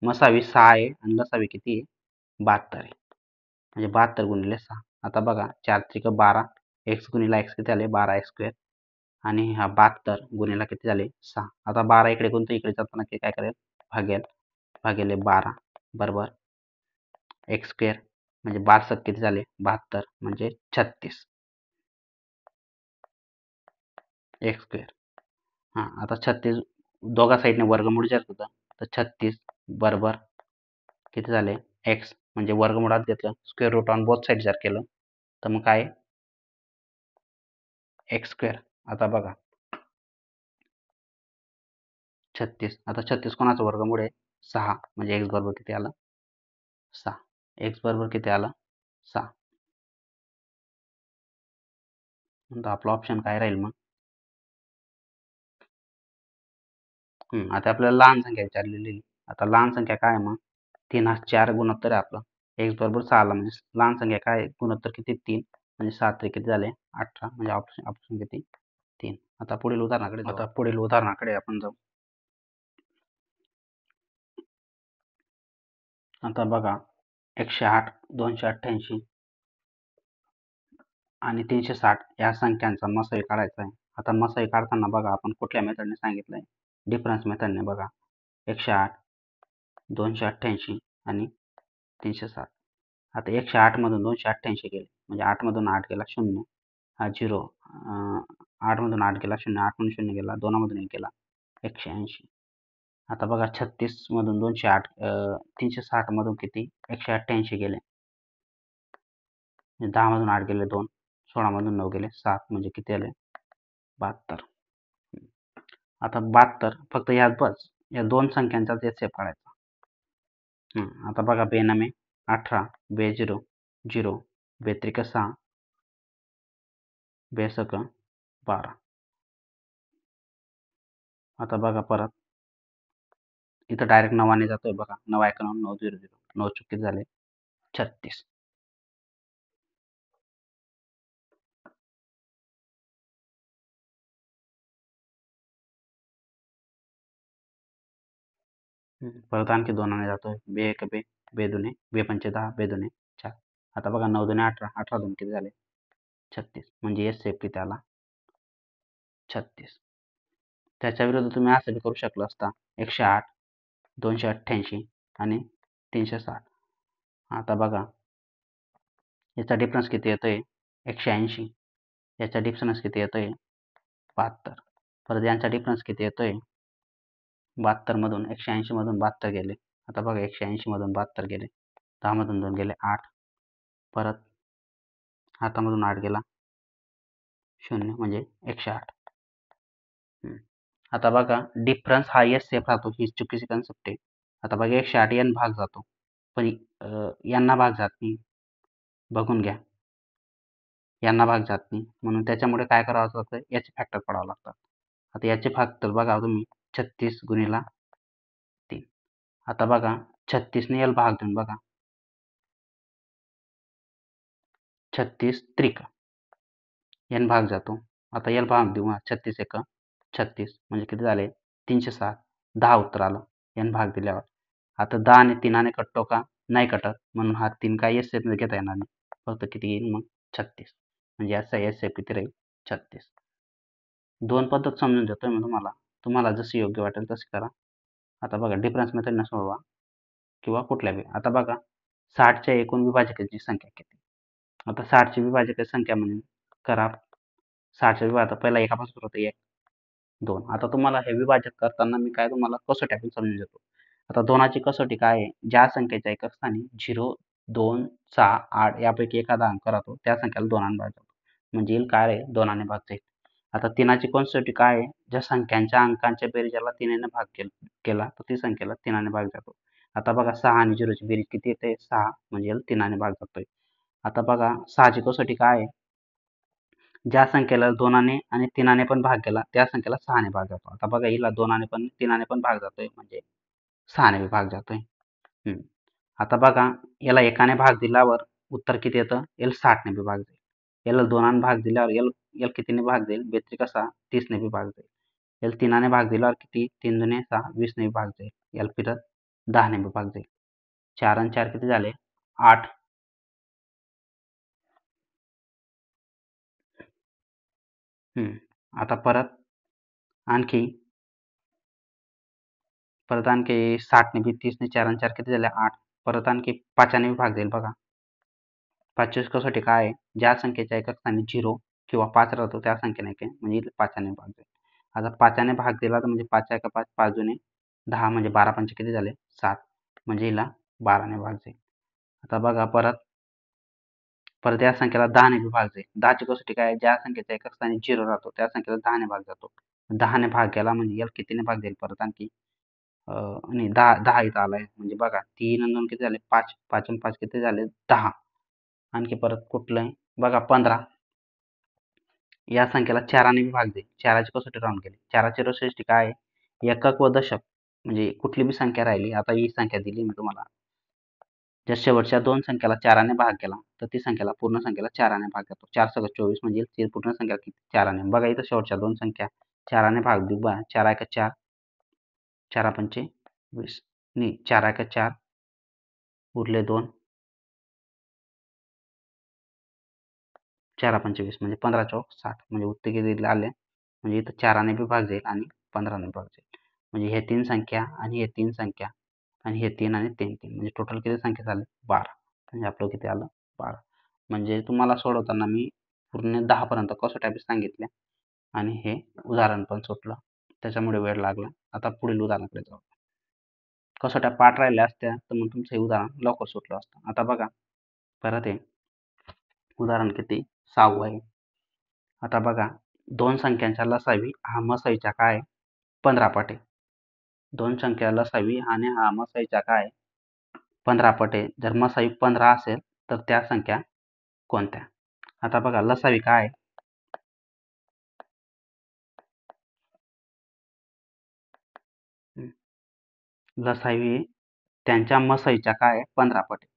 मसावी 6 आहे आणि लसावी किती आहे 72 आहे म्हणजे 72 गुणिले 6. आता बघा 4 त्रिक 12 x गुणिला x किती झाले 12 x स्क्वेअर आणि हा 72 गुणिला किती झाले 6. आता 12 इकडे गुणतो इकडे जाताना काय करेल भागेल भागिले 12 बरोबर x स्क्वेअर म्हणजे 12 किती झाले 72 म्हणजे 36 x स्क्वेअर. हां आता 36 दोघा साईडने वर्गमूळ जास्त होतं तर 36 बरोबर किती झाले x म्हणजे वर्गमुळात घेतलं square root on both side जर केलं तर मग काय x स्क्वेअर. आता बघा 36 आता 36 कोणाचं वर्गमूळ आहे 6 म्हणजे x बरोबर किती आलं 6 x बरोबर किती आलं 6 म्हणून आपला ऑप्शन काय राहील मग आता आपल्याला लहान संख्या विचारलेली आता लहान संख्या काय मग 3 हा 4 गुणोत्तर आहे आपलं x बरोबर 6 ला म्हणजे लहान संख्या काय गुणोत्तर किती 3 म्हणजे 7 किती झाले 18 म्हणजे ऑप्शन किती 3. आता पुढील उदाहरणाकडे आपण जाऊ. आता बघा 108, 288 आणि 360 या संख्यांचा मसाई काढायचा आहे. आता मसाई काढताना बघा आपण कुठल्या मेथडने सांगितलंय, डिफरन्स मेथडने. बघा 108, 288 आणि 360. आता 108 मधून 288 गेले म्हणजे 8 मधून 8 गेला 0 हा 0. 8 मधून 8 गेला 0, 8 मधून 0 गेला 2 मधून 1 गेला 180. आता बघा 36 मधून 208 360 मधून किती 188 गेले. 10 मधून 8 गेले 2, 16 मधून 9 गेले 7 म्हणजे किती आले 72. आता 72 फक्त या दोन संख्यांचाच एचएफ काढायचा. आता बघा बेनामे 18, बेझिरो 0, बेत्रिक 6, बेसक 12. आता बघा परत इथं डायरेक्ट 9ने जातोय. बघा 9 91 900 9 चुकीचे झाले 36. परत आणखी 2ने जातोय. बे 1 बे, बे 2 बे 5 10, बे 2 4. आता बघा 9 2 18, 18 2 किती झाले 36 म्हणजे एचएफ किती आला 36. त्याच्या विरुद्ध तुम्ही असं बी करू शकला असता 108, 288 आणि 360. आता बघा याचा डिफरन्स किती येतोय 180. याचा डिफरन्स किती येतोय 72. परत यांचा डिफरन्स किती येतोय 72 मधून 180 मधून 72 गेले. आता बघा 180 मधून 72 गेले 10 मधून 2 गेले 8. परत हातामधून 8 गेला 0 म्हणजे 108. आता बघा डिफरन्स हा एचसीएफ राहतो, ही चुकीची कन्सेप्ट आहे. आता बघा 108 n भाग जातो पण यांना भाग जात नाही. बघून घ्या यांना भाग जात नाही म्हणून त्याच्यामुळे काय करावं लागतं याचे फॅक्टर पडावं लागतात. आता याचे फॅक्टर बघा तुम्ही 36 गुणिला 3. आता बघा 36 ने l भाग देऊन बघा 36 त्रिक n भाग जातो. आता l भाग देऊ 36 एक 36 म्हणजे किती झाले 360. 10 उत्तर आलं n भाग दिल्यावर. आता 10 ने 3 कटतो का नाही कटत म्हणून हा 3 काही एस मध्ये घेता येणार नाही. फक्त किती येईल मग 36 म्हणजे याचा एस किती राहील 36. दोन पद्धत समजून देतोय मी तुम्हाला जशी योग्य वाटेल तशी करा. आता बघा डिफरन्स मेथडने सोडवा किंवा कुठल्या बी. आता बघा 60च्या एकूण विभाजकांची संख्या किती. आता 60ची विभाजकाची संख्या म्हणून करा 60च्या विभाजक पहिला एकापासून होतं 1 2. आता तुम्हाला हे विभाजक करताना मी काय तुम्हाला कसोटी आपण समजून देतो. आता 2ची कसोटी काय आहे ज्या संख्येच्या एकक स्थानी 0 2 6 8 यापैकी एखादा अंक राहतो त्या संख्येला 2ने भाग जातो म्हणजे येईल काय आहे 2ने भाग जाईल. आता 3ची कसोटी काय आहे ज्या संख्यांच्या अंकांच्या बेरीजला 3ने भाग केला तर ती संख्येला 3ने भाग जातो. आता बघा 6 आणि 0ची बेरीज किती येते 6 म्हणजे 3ने भाग जातोय. आता बघा 6ची कसोटी काय आहे ज्या संख्येला 2ने आणि 3ने पण भाग केला त्या संख्येला 6ने भाग जातो. आता बघा हिला 2ने पण 3ने पण भाग जातोय म्हणजे 6ने भाग जातोय. आता बघा याला 1ने भाग दिल्यावर उत्तर किती येतं l 60ने बी भाग जाईल. याला 2ने भाग दिल्यावर l कितीने भाग जाईल 32 कसा 30ने बी भाग जाईल. l 3ने भाग दिल्यावर किती 3 दुने 6 20ने भाग जाईल. l परत 10ने बी भाग जाईल. 4 आणि 4 किती झाले 8. आता परत आणखी 60ने बी 30ने 4 आणि 4 किती झाले 8. परत आणखी 5ने बी भाग जाईल. बघा 5ची कसोटी काय आहे ज्या संख्येच्या एकक स्थानी 0 किंवा 5 राहतो त्या संख्येने म्हणजे 5ने भाग जाईल. आता 5ने भाग दिला तर म्हणजे 5 1 5 5 दुने 10 म्हणजे 12 5 किती झाले 7 म्हणजे हिला 12ने भाग जाईल. आता बघा परत या संख्येला 10ने बी भाग जाईल. 10ची कसोटी काय आहे ज्या संख्येच्या एकक स्थानी 0 राहतो त्या संख्येला 10ने भाग जातो. 10ने भाग केला म्हणजे l कितीने भाग जाईल परत आणखी आणि 10 इथं आलाय म्हणजे बघा 3 आणि 2 किती झाले 5 5 आणि 5 किती झाले 10. आणखी परत कुठलं आहे बघा 15. या संख्येला 4ने बी भाग जाईल. 4ची कसोटी राहून गेली. 4ची वैशिष्ट्य काय आहे एकक व दशक म्हणजे कुठली बी संख्या राहिली. आता ही संख्या दिली मी तुम्हाला जर शेवटच्या दोन संख्याला 4ने भाग केला तर ती संख्याला पूर्ण संख्येला 4ने भाग करतो. 4 सगळं 24 म्हणजे ती पूर्ण संख्या किती 4ने. बघा इथं शेवटच्या दोन संख्या 4ने भाग देऊ बघा. 4 एका 4, 4 पंचे 20 नाही 4 एका 4 उरले 2, 4 पंचे 20 म्हणजे 15 चौक 60 म्हणजे उत्तर किती आले म्हणजे इथं 4ने बी भाग जाईल आणि 15ने भाग जाईल. म्हणजे हे तीन संख्या आणि हे तीन संख्या आणि हे 3 आणि 3 3 म्हणजे टोटल किती संख्या झाले 12. म्हणजे आपलं किती आलं 12. म्हणजे तुम्हाला सोडवताना मी पूर्ण 10 पर्यंत कसोट्या बी सांगितल्या आणि हे उदाहरण पण सुटलं. त्याच्यामुळे वेळ लागला. आता पुढील उदाहरणाकडे जाऊ. कसोट्या पाठ राहिल्या असत्या तर मग तुमचं हे उदाहरण लवकर सुटलं असतं. आता बघा परत हे उदाहरण किती 6वं आहे. आता बघा दोन संख्यांच्या लसावी हा मसाईचा काय 15 पट आहे. दोन संख्या लसावी आणि हा मसाईचा काय 15 पट आहे. जर मसाई 15 असेल तर त्या संख्या कोणत्या? आता बघा लसावी काय लसावी त्यांच्या मसाईच्या काय 15 पट आहे.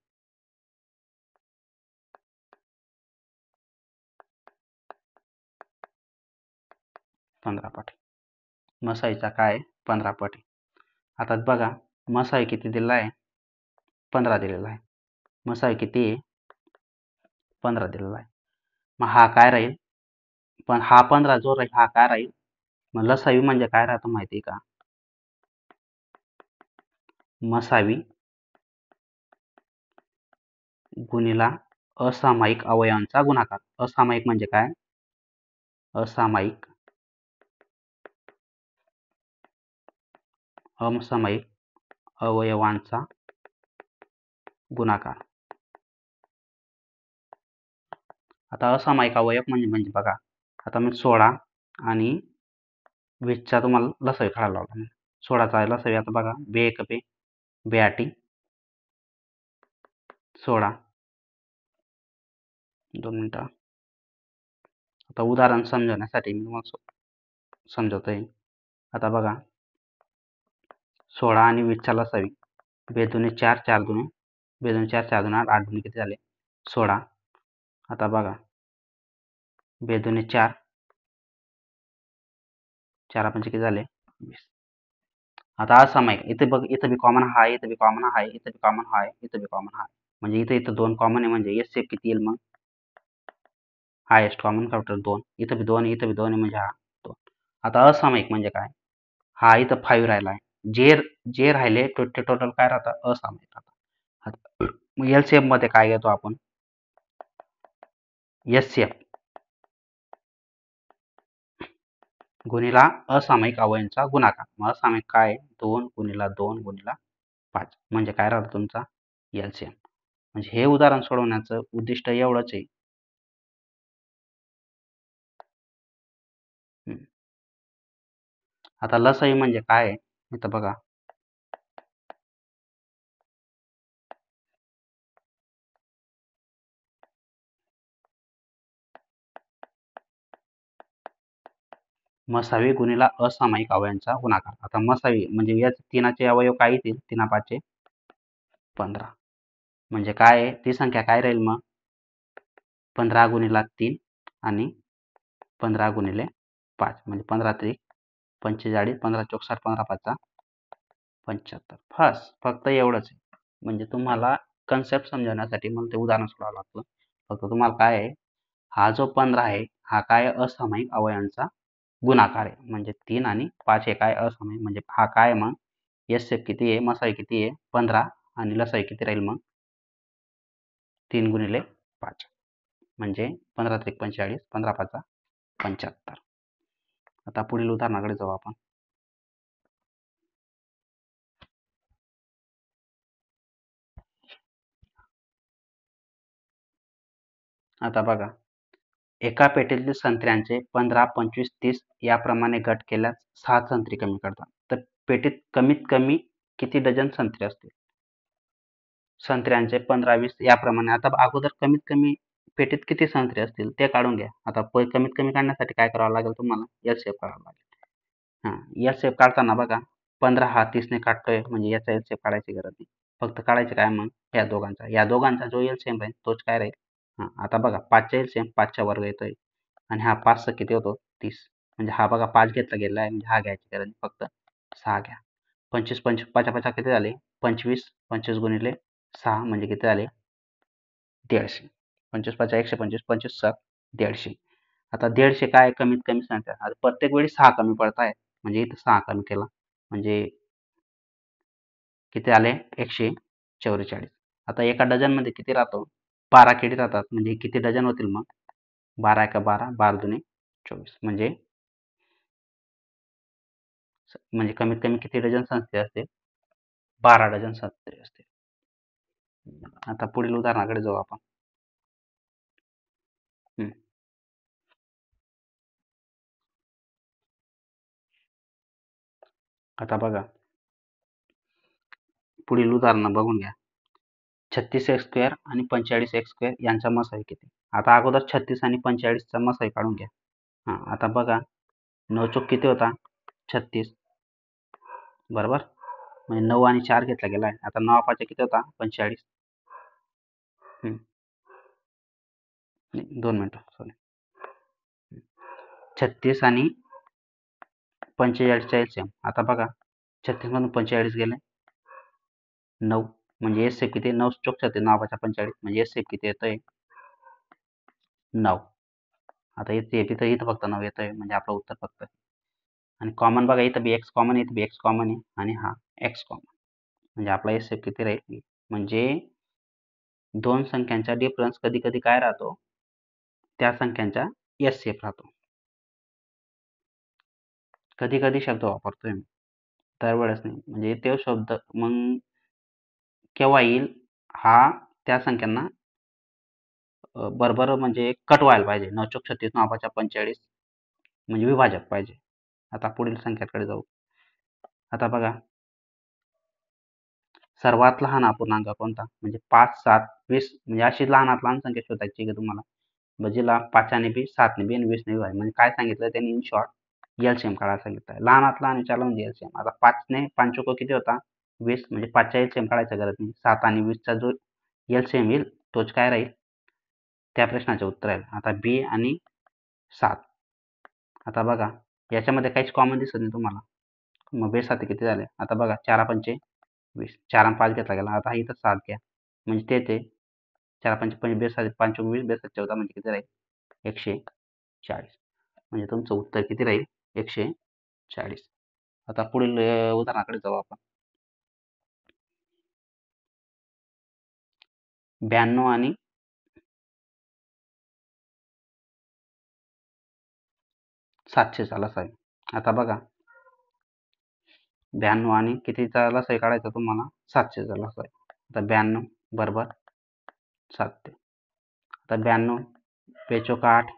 15 पट मसाईचा काय 15 पट आहे. आता बघा मसाई किती दिलेला आहे 15 दिलेला आहे. मसाई किती आहे 15 दिलेला आहे. मग हा काय राहील पण हा 15 जो राहील हा काय राहील मग लसावी म्हणजे काय राहतं माहिती आहे का मसावी गुणिला असामायिक अवयवांचा गुणाकार. असामायिक म्हणजे काय असामायिक असामायिक अवयवांचा गुणाकार. आता असामायिक अवयव म्हणजे बघा आता मी 16 आणि 20चा तुम्हाला लसावी काढायला लावला. 16चा लसावी आता बघा 2 एक 2 आठी 16 2 मिनिटं. आता उदाहरण समजवण्यासाठी मी तुम्हाला समजवतोय. आता बघा 16 आणि 20चा लसावी 2 दुणे 4 4 दुणे 2 दुणे 4 4 दुणे 8 8 दुणे किती झाले 16. आता बघा 2 दुणे 4 4 पंचे किती झाले 20. आता असामायिक इथे बघ इथं बी कॉमन आहे इथं बी कॉमन आहे इथं बी कॉमन आहे इथं बी कॉमन आहे म्हणजे इथं 2 कॉमन आहे म्हणजे एस किती येईल मग हायेस्ट कॉमन फॅक्टर 2. इथं बी 2 आहे इथं बी 2 आहे म्हणजे हा 2. आता असामायिक म्हणजे काय हा इथं 5 राहिला आहे. जे राहिले ते टोटल काय राहतं असामायिक राहतं. मग एलसीएम मध्ये काय घेतो आपण एचसीएफ गुणिला असामायिक अवयवांचा गुणाकार. मग असामायिक काय 2 गुणिला 2 गुणिला 5 म्हणजे काय राहतं तुमचा एलसीएम. म्हणजे हे उदाहरण सोडवण्याचं उद्दिष्ट एवढंच आहे. आता लसावी म्हणजे काय इथं बघा मसावी गुणिला असामायिक अवयवांचा गुणाकार. आता मसावी म्हणजे या तीनाचे अवयव काय येतील 3 5 15 म्हणजे काय आहे ती संख्या काय राहील मग 15 गुणिला 3 आणि 15 गुणिले 5 म्हणजे 15 त्रिक 45 15 चौक 60 15 5 75. फक्त एवढंच आहे. म्हणजे तुम्हाला कन्सेप्ट समजवण्यासाठी मला ते उदाहरण सोडावं लागतं. फक्त तुम्हाला काय आहे हा जो 15 आहे हा काय असामायिक अवयवांचा गुणाकार आहे. म्हणजे 3 आणि 5 हे काय असामायिक म्हणजे हा काय मग एसएफ किती आहे मसाई किती आहे 15 आणि लसाई किती राहील मग 3 गुणिले 5 म्हणजे 15 त्रिक 45 15 5 75. आता पुढील उदाहरणाकडे जाऊ आपण. आता बघा एका पेटीतील संत्र्यांचे 15 25 30 याप्रमाणे गट केल्यास 6 संत्री कमी करतात. तर पेटीत कमीत कमी किती डझन संत्री असतील संत्र्यांचे 15 20 याप्रमाणे. आता अगोदर कमीत कमी पेटीत किती संत्री असतील ते काढून घ्या. आता कमीत कमी काढण्यासाठी काय करावं लागेल तुम्हाला एलसीएफ काढावं लागेल. एलसीएफ काढताना बघा 15 हा 30 ने काढतोय म्हणजे याचा एलसीएफ काढायची गरज नाही. फक्त काढायचं काय मग या दोघांचा जो एलसीएम राहील तोच काय राहील. हां, आता बघा 5चा एलसीएम 5च्या वर्ग येतोय आणि हा 5चा किती होतो 30. म्हणजे हा बघा 5 घेतला गेलेला आहे, म्हणजे हा घ्यायची गरज नाही, फक्त 6 घ्या. 25 5 5 किती झाले 25. 25 गुणिले 6 म्हणजे किती झाले 150. 25 5 125. 25 7 150. आता 150 काय कमीत कमी संख्या. आता प्रत्येक वेळी 6 कमी पडत आहे, म्हणजे इथं 6 कमी केला म्हणजे किती आले 144. आता एका डझनमध्ये किती राहतो 12 किडी राहतात, म्हणजे किती डझन होतील मग 12 एका 12 12 दुणे 24. म्हणजे कमीत कमी किती डझन संस्थे असते 12 डझन संस्थे असते. आता पुढील उदाहरणाकडे जाऊ आपण. आता बघा पुढील उदाहरण बघून घ्या. 36 एक्स स्क्वेअर आणि 45 एक्स स्क्वेअर यांचा मसाई किती. आता अगोदर 36 आणि 45चा मसाई काढून घ्या. आता बघा 9 चोक किती होता 36 बरोबर, म्हणजे 9 आणि 4 घेतला गेला आहे. आता 9 5 किती होता 45. 2 मिनिटं सॉरी. 36 आणि 45चा एलसीएम. आता बघा 36 मधून 45 गेले 9, म्हणजे एस सेफ किती 9 चोक 36 9 5 45, म्हणजे एस सेफ किती येतोय 9. आता इथं फक्त 9 येतोय, म्हणजे आपलं उत्तर फक्त. आणि कॉमन बघा इथं बी एक्स कॉमन आहे, इथं बी एक्स कॉमन आहे आणि हा एक्स कॉमन, म्हणजे आपला एस सेफ किती राहील. म्हणजे दोन संख्यांचा डिफरन्स कधी कधी काय राहतो त्या संख्यांचा एस सेफ राहतो. कधी कधी शब्द वापरतोय मी, दरवेळेस नाही. म्हणजे तो शब्द मग केव्हा येईल हा त्या संख्यांना बरोबर म्हणजे कट व्हायला पाहिजे. 9 चोक 36 9 5 45 म्हणजे विभाजक पाहिजे. आता पुढील संख्याकडे जाऊ. आता बघा सर्वात लहान अपूर्णांक कोणता, म्हणजे 5 7 20, म्हणजे अशी लहानात लहान संख्या शोधायची आहे तुम्हाला. जिला 5 ने बी 7 ने बी आणि 20 ने बी आहे. म्हणजे काय सांगितलं त्यांनी इन शॉर्ट एलसीएम काढायला सांगितलं. लहानात लहान विचारलं म्हणजे एलसीएम. आता 5 ने 5 चोक किती होता 20, म्हणजे 5चा एलसीएम काढायची गरज नाही. 7 आणि 20चा जो एलसीएम येईल तोच काय राहील त्या प्रश्नाचे उत्तर आहे. आता बी आणि 7. आता बघा याच्यामध्ये काहीच कॉमन दिसत नाही तुम्हाला, मग बेसाती किती झाले. आता बघा 4 पंचे 20, 4 आणि 5 घेतला गेला. आता इथं 7 घ्या, म्हणजे ते 4 पंचे 25 बेसाती 5 20 बेसाती 14, म्हणजे किती राहील 140. म्हणजे तुमचं उत्तर किती राहील 140. आता पुढील उदाहरणाकडे जाऊ आपण. 92 आणि 700चा लसाई. आता बघा 92 आणि कितीचा लसाई काढायचा तुम्हाला 700चा लसाई. आता 92 बरोबर 7. आता 92 बेचोक 8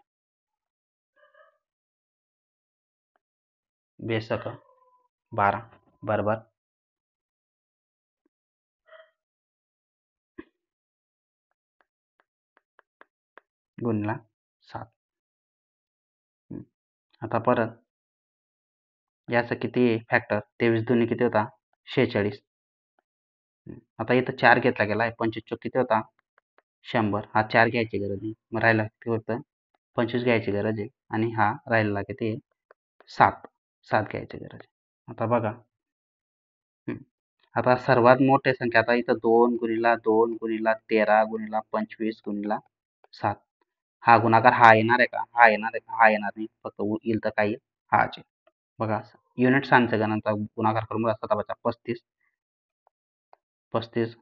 बेसक 12 बरोबर गुणला 7. आता परत याचं किती फॅक्टर 23 दुनी किती होता 46. आता इथं 4 घेतला गेला आहे. 25 चोक किती होता 100. हा 4 घ्यायची गरज नाही, मग राहिला किती होतं 25 घ्यायची गरज आहे, आणि हा राहिलेला किती 7 घ्यायची गरज आहे. आता बघा आता सर्वात मोठी संख्या, आता इथं 2 गुणिला 2 गुणिला 13 गुणिला 25 गुणिला 7. हा गुणाकार हा येणार आहे का, हा येणार आहे का, हा येणार नाही, फक्त येईल तर काय येईल हाच आहे. बघा युनिट सांगते गणांचा गुणाकार करून बघा 7 35 35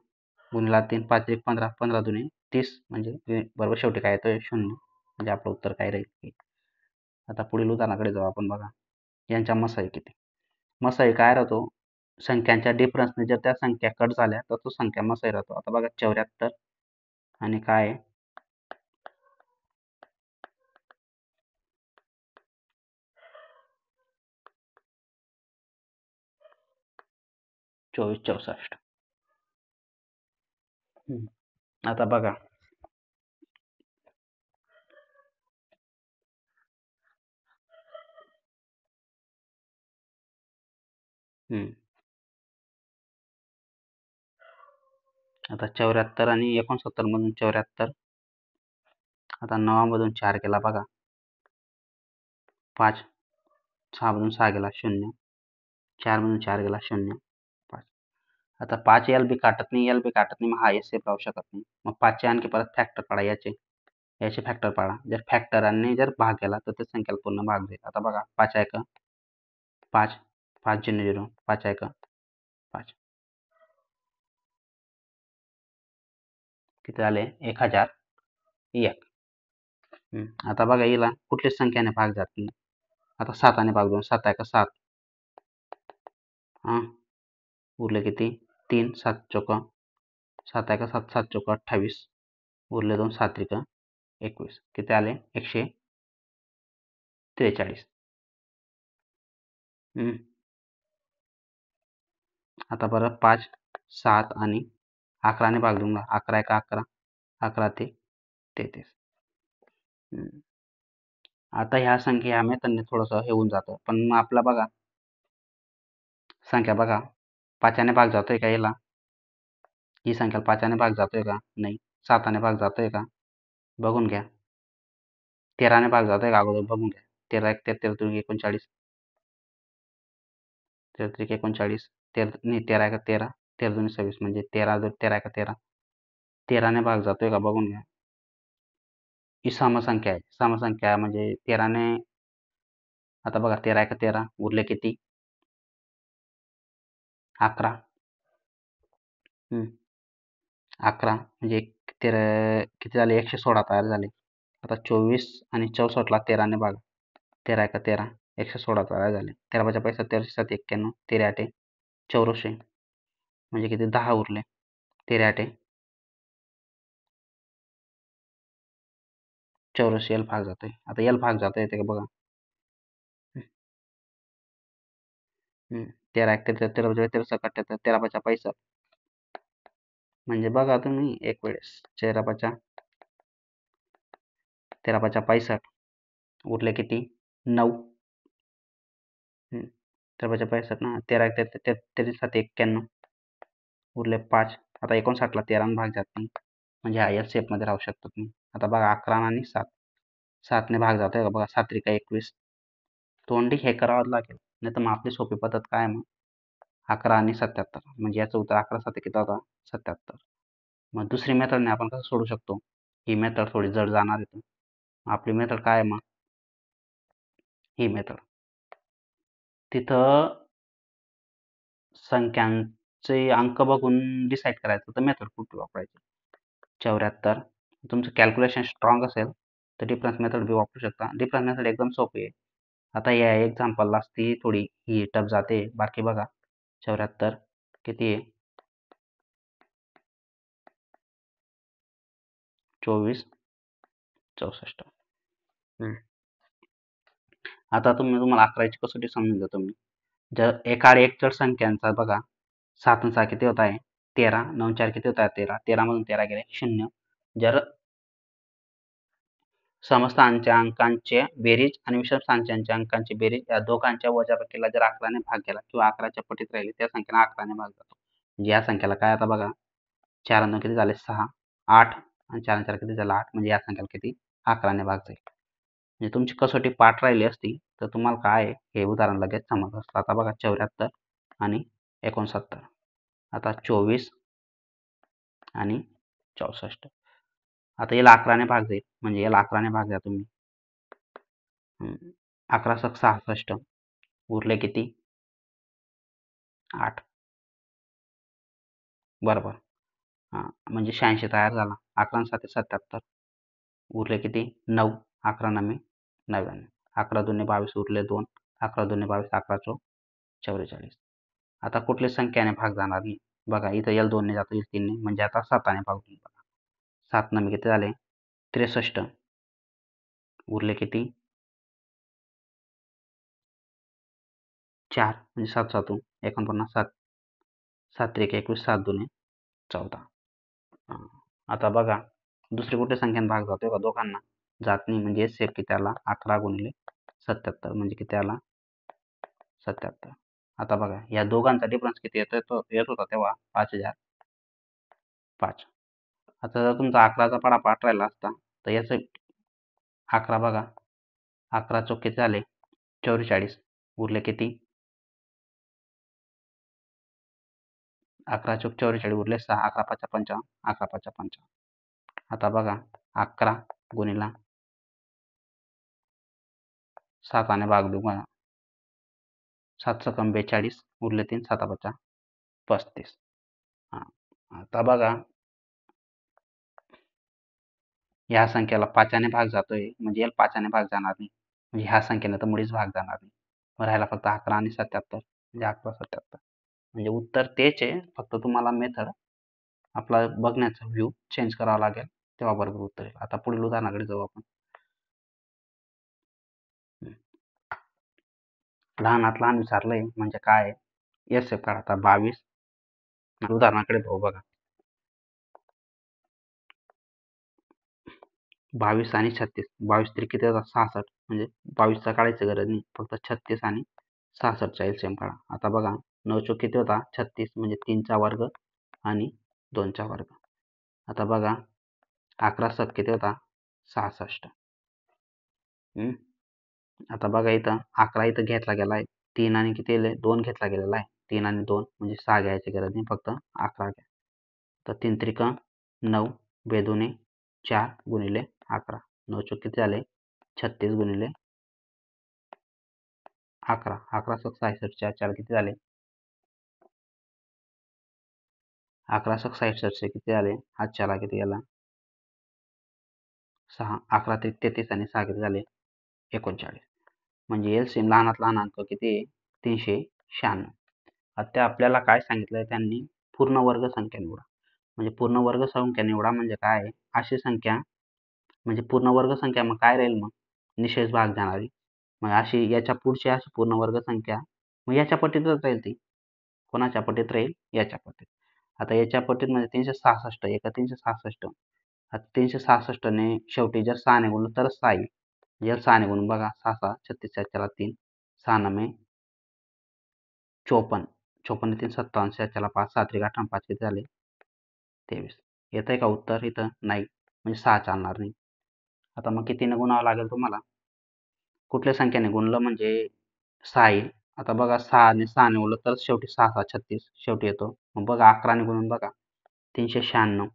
गुणिला 3 5 1 15 15 दुने 30, म्हणजे बरोबर शेवटी काय येतोय 0, म्हणजे आपलं उत्तर काय राहील. आता पुढील उदाहरणाकडे जाऊ आपण. बघा यांच्या मसाई किती. मसाई काय राहतो संख्यांच्या डिफरन्सने जर त्या संख्या कट झाल्या तर तो संख्या मसाई राहतो. आता बघा 74 आणि काय 24 64. आता बघा आता 74 आणि 69 मधून 74. आता 9 मधून 4 गेला बघा 5. 6 मधून 6 गेला 0. 4 मधून 4 गेला 0. 5. आता 5 एल बी काटत नाही, एल बी काटत नाही, मग हा एस सेफ राहू शकत नाही. मग 5चे आणखी परत फॅक्टर पाडा याचे फॅक्टर पाडा. जर फॅक्टरांनी जर भाग केला तर त्या संख्येला पूर्ण भाग जाईल. आता बघा 5 1 5, 5 0 0, 5 1 5. किती झाले? 1001. आता बघा हिला कुठल्याच संख्याने भाग जात नाही. आता 7 भाग देऊन 7 1 7. उरले किती? 3 7 चौक 7 1 7 7 चौक 28. उरले 2 7 त्रिक 21. किती आले? 143. आता बरं 5 7 आणि 11ने भाग देऊन 11 1 11. 11 ते 33. आता ह्या संख्या ह्या मेथडने थोडंसं हे होऊन जातं, पण मग आपला बघा संख्या बघा 5ने भाग जातोय का याला? ही संख्या 5ने भाग जातोय का? नाही. 7ने भाग जातोय का? बघून घ्या. 13ने भाग जातोय का? अगोदर बघून घ्या. 13 1 13 13 39. 13 39. 13 1 13. 13 2 26 म्हणजे 13 1 13. 13ने भाग जातोय का? बघून घ्या. ही समसंख्या आहे. समसंख्या म्हणजे 13ने. आता बघा 13 1 13. उरले किती? 11. 11 म्हणजे किती झाले? 116 तयार झाले. आता 24 आणि 64ला 13ने भाग. 13 1 13. 116 तयार झाले. 13 5 35 13 7 91. 13 8 84. म्हणजे किती? 10 उरले. 13 8 84. एल भाग जातोय. आता एल भाग जाता येते का बघा. 13 1 13 13 13 77. 13 5 65. म्हणजे बघा तुम्ही एक वेळेस 13 5 13 5 65. उरले किती? 9. 13 5 65 ना. 13 1 13 7 91. उरले 5. आता 59ला 13ने भाग जात नाही, म्हणजे हा एस शेपमध्ये राहू शकतो तुम्ही. आता बघा 11 आणि 7. 7ने भाग जातोय का बघा. 7 त्रिक 21. तोंडी हे करावंच लागेल, नाही तर मग आपली सोपी पद्धत काय मग 11 आणि 77. म्हणजे याचं उत्तर 11 7 किती होता? 77. मग दुसरी मेथडने आपण कसं सोडू शकतो? ही मेथड थोडी जड जाणार आहे. आपली मेथड काय आहे मग? ही मेथड. तिथं संख्यांचे अंक बघून डिसाईड करायचं तर मेथड कुठली वापरायची. 74. तुमचं कॅल्क्युलेशन स्ट्रॉंग असेल तर डिफरन्स मेथड बी वापरू शकता. डिफरन्स मेथड एकदम सोपी आहे. आता या एक्झाम्पलला ती थोडी ही टफ जाते. बाकी बघा 74 किती आहे? 24 64. आता तुम्हाला 11ची कसोटी समजून देतो मी. जर एकाड एकचड संख्यांचा बघा 7 आणि 6 किती होत आहे? 13. 9 आणि 4 किती होत आहे? 13. 13 मधून 13 गेले 0. जर समस्थानिकांच्या अंकांचे बेरीज आणि विषम स्थानांच्या अंकांची बेरीज या दोघांच्या वजाबाकीला जर 11ने भाग केला किंवा 11च्या पटीत राहिली त्या संख्येला 11ने भाग जातो. म्हणजे या संख्याला काय आता बघा 4 आणि 2 किती झाले? 6. 8 आणि 4 आणि 4 किती झालं? 8. म्हणजे या संख्येला किती? 11ने भाग जाईल. म्हणजे तुमची कसोटी पाठ राहिली असती तर तुम्हाला काय हे उदाहरण लगेच समजलं असतं. आता बघा 74 आणि 69. आता 24 आणि 64. आता याला 11ने भाग जाईल, म्हणजे याला 11ने भाग द्या तुम्ही. 11 6 66. उरले किती? 8. बरोबर. म्हणजे 86 तयार झाला. 11 आणि 7 77. उरले किती? 9. 11 9 99. 11 2 22. उरले 2. 11 2 22. 11 चौक 44. आता कुठल्याच संख्याने भाग जाणार नाही. बघा इथं एल 2 ने जातो, एल 3 ने, म्हणजे आता 7ने भाग होईल. बघा 7 9 किती झाले? 63. उरले किती? 4. म्हणजे 7 7 49. 7 7 3 21. 7 2 14. आता बघा दुसरी कुठल्या संख्याने भाग जातोय का? दोघांना जात नाही, म्हणजे सेफ किती आला? 11 गुणिले 77 म्हणजे किती आला? 77. आता बघा या दोघांचा डिफरन्स किती येत होता तेव्हा? 5000. 5. आता जर तुमचा 11चा पाढा पाठ राहिला असता तर याचं 11 बघा, 11 चोक किती झाले 44, उरले किती 11 चोक 44 उरले 6, 11 5 55, 11 5 55. आता बघा 11 गुणिला 7 ने भाग देऊ बघा, 7 सकम 42, उरले 3, 7 5 35. आता बघा ह्या संख्येला 5 ने भाग जातोय म्हणजे याला 5 ने भाग जाणार नाही, म्हणजे ह्या संख्येने तर मुळीच भाग जाणार नाही. मग राहिला फक्त 11 आणि 77, म्हणजे 11 77. म्हणजे उत्तर तेच आहे, फक्त तुम्हाला मेथड आपला बघण्याचा व्ह्यू चेंज करावा लागेल, तेव्हा बरोबर उत्तर येईल. आता पुढील उदाहरणाकडे जाऊ आपण. लहानात लहान विचारलंय म्हणजे काय, एस एफ काढा. आता 22 उदाहरणाकडे पाहू बघा. 22 आणि 36, 22 त्रिक किती होतात 66, म्हणजे 22चा काढायची गरज नाही, फक्त 36 आणि 66चा एलसीएम काढा. आता बघा 9 चोक किती होता 36, म्हणजे 3चा वर्ग आणि 2चा वर्ग. आता बघा 11 7 किती होता 66. आता बघा इथं 11 इथं घेतला गेला आहे, 3 आणि किती 2 घेतला गेलेला आहे, 3 आणि 2 म्हणजे 6 घ्यायची गरज नाही, फक्त 11 घ्या. तर 3 त्रिक 9, बेदुने 4 गुणिले 11, 9 चोक किती झाले 36 गुणिले 11, 11 7 66, 4 किती झाले 11 7 66 किती झाले, हातच्याला किती गेला 6, 11 त्रिक 33 आणि 6 किती झाले 39. म्हणजे एलसीएम लहानात लहान अंक किती 396. आता आपल्याला काय सांगितलंय त्यांनी, पूर्ण वर्ग संख्या निवडा. म्हणजे पूर्ण वर्ग संख्या निवडा म्हणजे काय, अशी संख्या म्हणजे पूर्ण वर्ग संख्या मग काय राहील, मग निशेष भाग जाणारी. मग अशी याच्या पुढची अशी पूर्ण वर्ग संख्या मग याच्या पट्टीतच राहील, ती कोणाच्या पट्टीत राहील याच्या पट्टीत. आता याच्या पट्टीत म्हणजे 366, एका 366. आता 366 ने शेवटी जर 6 ने गुणलं तरच 6 येईल. जर 6 ने गुणून बघा 6 6 36 4 3, 6 9 54, 54 3 57, 4 5, 7 3 58, 5 किती झाले 23. येतंय का उत्तर इथं नाही, म्हणजे 6 चालणार नाही. आता मग कितीने गुणावं लागेल तुम्हाला, कुठल्या संख्येने गुणलं म्हणजे 6 येईल. आता बघा 6 ने 6 ने गुणलं तर शेवटी 6 6 36 शेवटी येतो. मग बघा 11 ने गुणून बघा 396,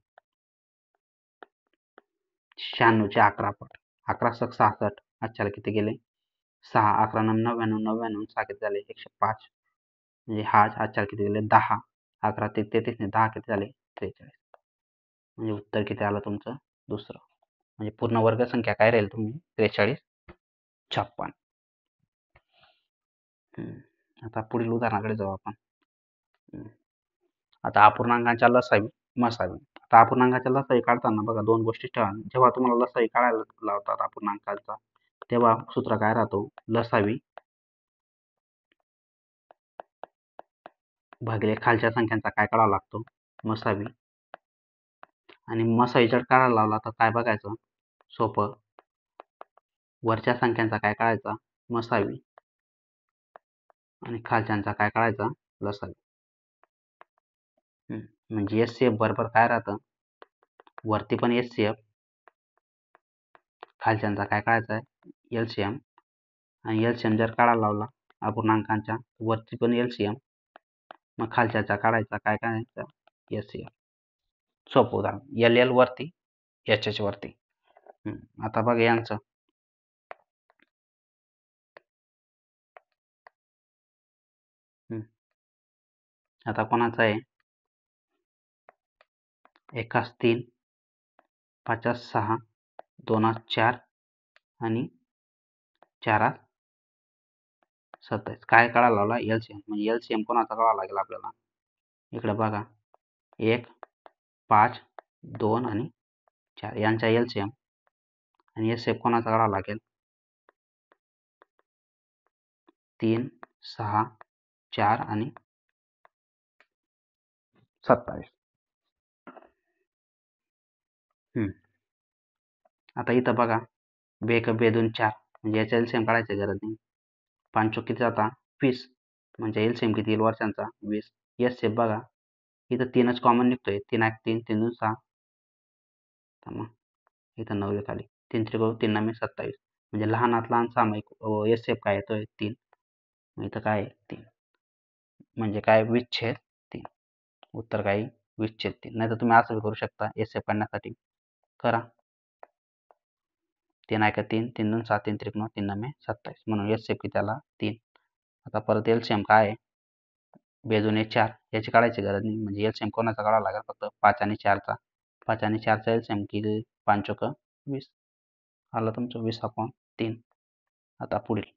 96 चे 11 पट, 11 6 66, अच्छा किती गेले 6, 11 99 99, 6 किती झाले 105, म्हणजे हा अच्छा किती गेले 10, 11 33 ने 10 किती झाले 43. म्हणजे उत्तर किती आलं तुमचं दुसरं, म्हणजे पूर्ण वर्ग संख्या काय राहील तुम्ही 43 56. आता पुढील उदाहरणाकडे जाऊ आपण. आता अपूर्णांकाच्या लसावी मसावी. आता अपूर्णांकाच्या लसावी काढताना बघा 2 गोष्टी ठेवा. जेव्हा तुम्हाला लसावी काढायला लावतात अपूर्णांकाचा, तेव्हा सूत्र काय राहतो, लसावी भागिले खालच्या संख्यांचा काय काढावा लागतो मसावी. आणि मसावी जर काढायला लावला तर काय बघायचं सोपं, वरच्या संख्यांचा काय काढायचा मसावी आणि खालच्यांचा काय काढायचा लसावी. म्हणजे एचसीएफ बरोबर काय राहतं, वरती पण एचसीएफ, खालच्यांचा काय काढायचा एलसीएम, आणि एलसीएम जर काढायला लावला अपूर्णांकांच्या वरती पण एलसीएम, मग खालच्याचा काढायचा काय काढायचा एचसीएफ. सोपं उदाहरण, एल एल वरती एच एच वरती. आता बघा यांचं आता कोणाचं आहे, एकास 3, 5 6, 2 4 आणि 4 27. काय काढायला लावला एलसीएम, म्हणजे एलसीएम कोणाचा काढावा लागेल आपल्याला, इकडे बघा 1 5 2 आणि 4 यांचा एलसीएम, आणि एचसीएफ कोणाचा काढावा लागेल 3 6 4 आणि 27. आता इथं बघा 2 2 4, म्हणजे याचा एलसीएम काढायची गरज नाही. 5 चोक किती जाता 20, म्हणजे एलसीएम किती येईल वरच्यांचा 20. एचसीएफ बघा इथं 3च कॉमन निघतोय. 3 1 3 3 2 6. तर मग इथं 9 खाली 3 त्रिक 3 9 27. म्हणजे लहानात लहान सामायिक एस-एफ काय येतोय 3. मग इथं काय आहे 3. म्हणजे काय 20/3. उत्तर काय 20/3. नाहीतर तुम्ही असं करू शकता एस-एफ काढण्यासाठी. करा. 3 1 3 3 2 6 3 त्रिक 9 3 9 27. म्हणून एस-एफ किती आला 3. आता परत एलसीएम काय आहे बेजोने 4. याची काढायची गरज नाही. म्हणजे एलसीएम कोणाचा काढावा लागेल फक्त 5 आणि 4चा. 5 आणि 4चा एलसीएम किती 5 चोक 20. आलं तुमचं 20/3. आता पुढील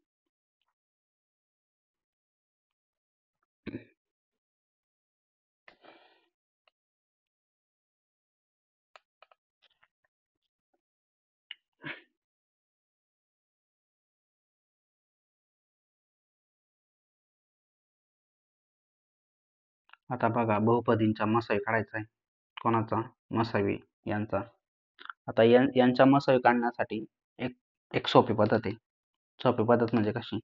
आता बघा बहुपदींचा मसाई काढायचा आहे. कोणाचा मसावी यांचा. आता यांच्या मसाई काढण्यासाठी एक एक सोपी पद्धत आहे. सोपी पद्धत म्हणजे कशी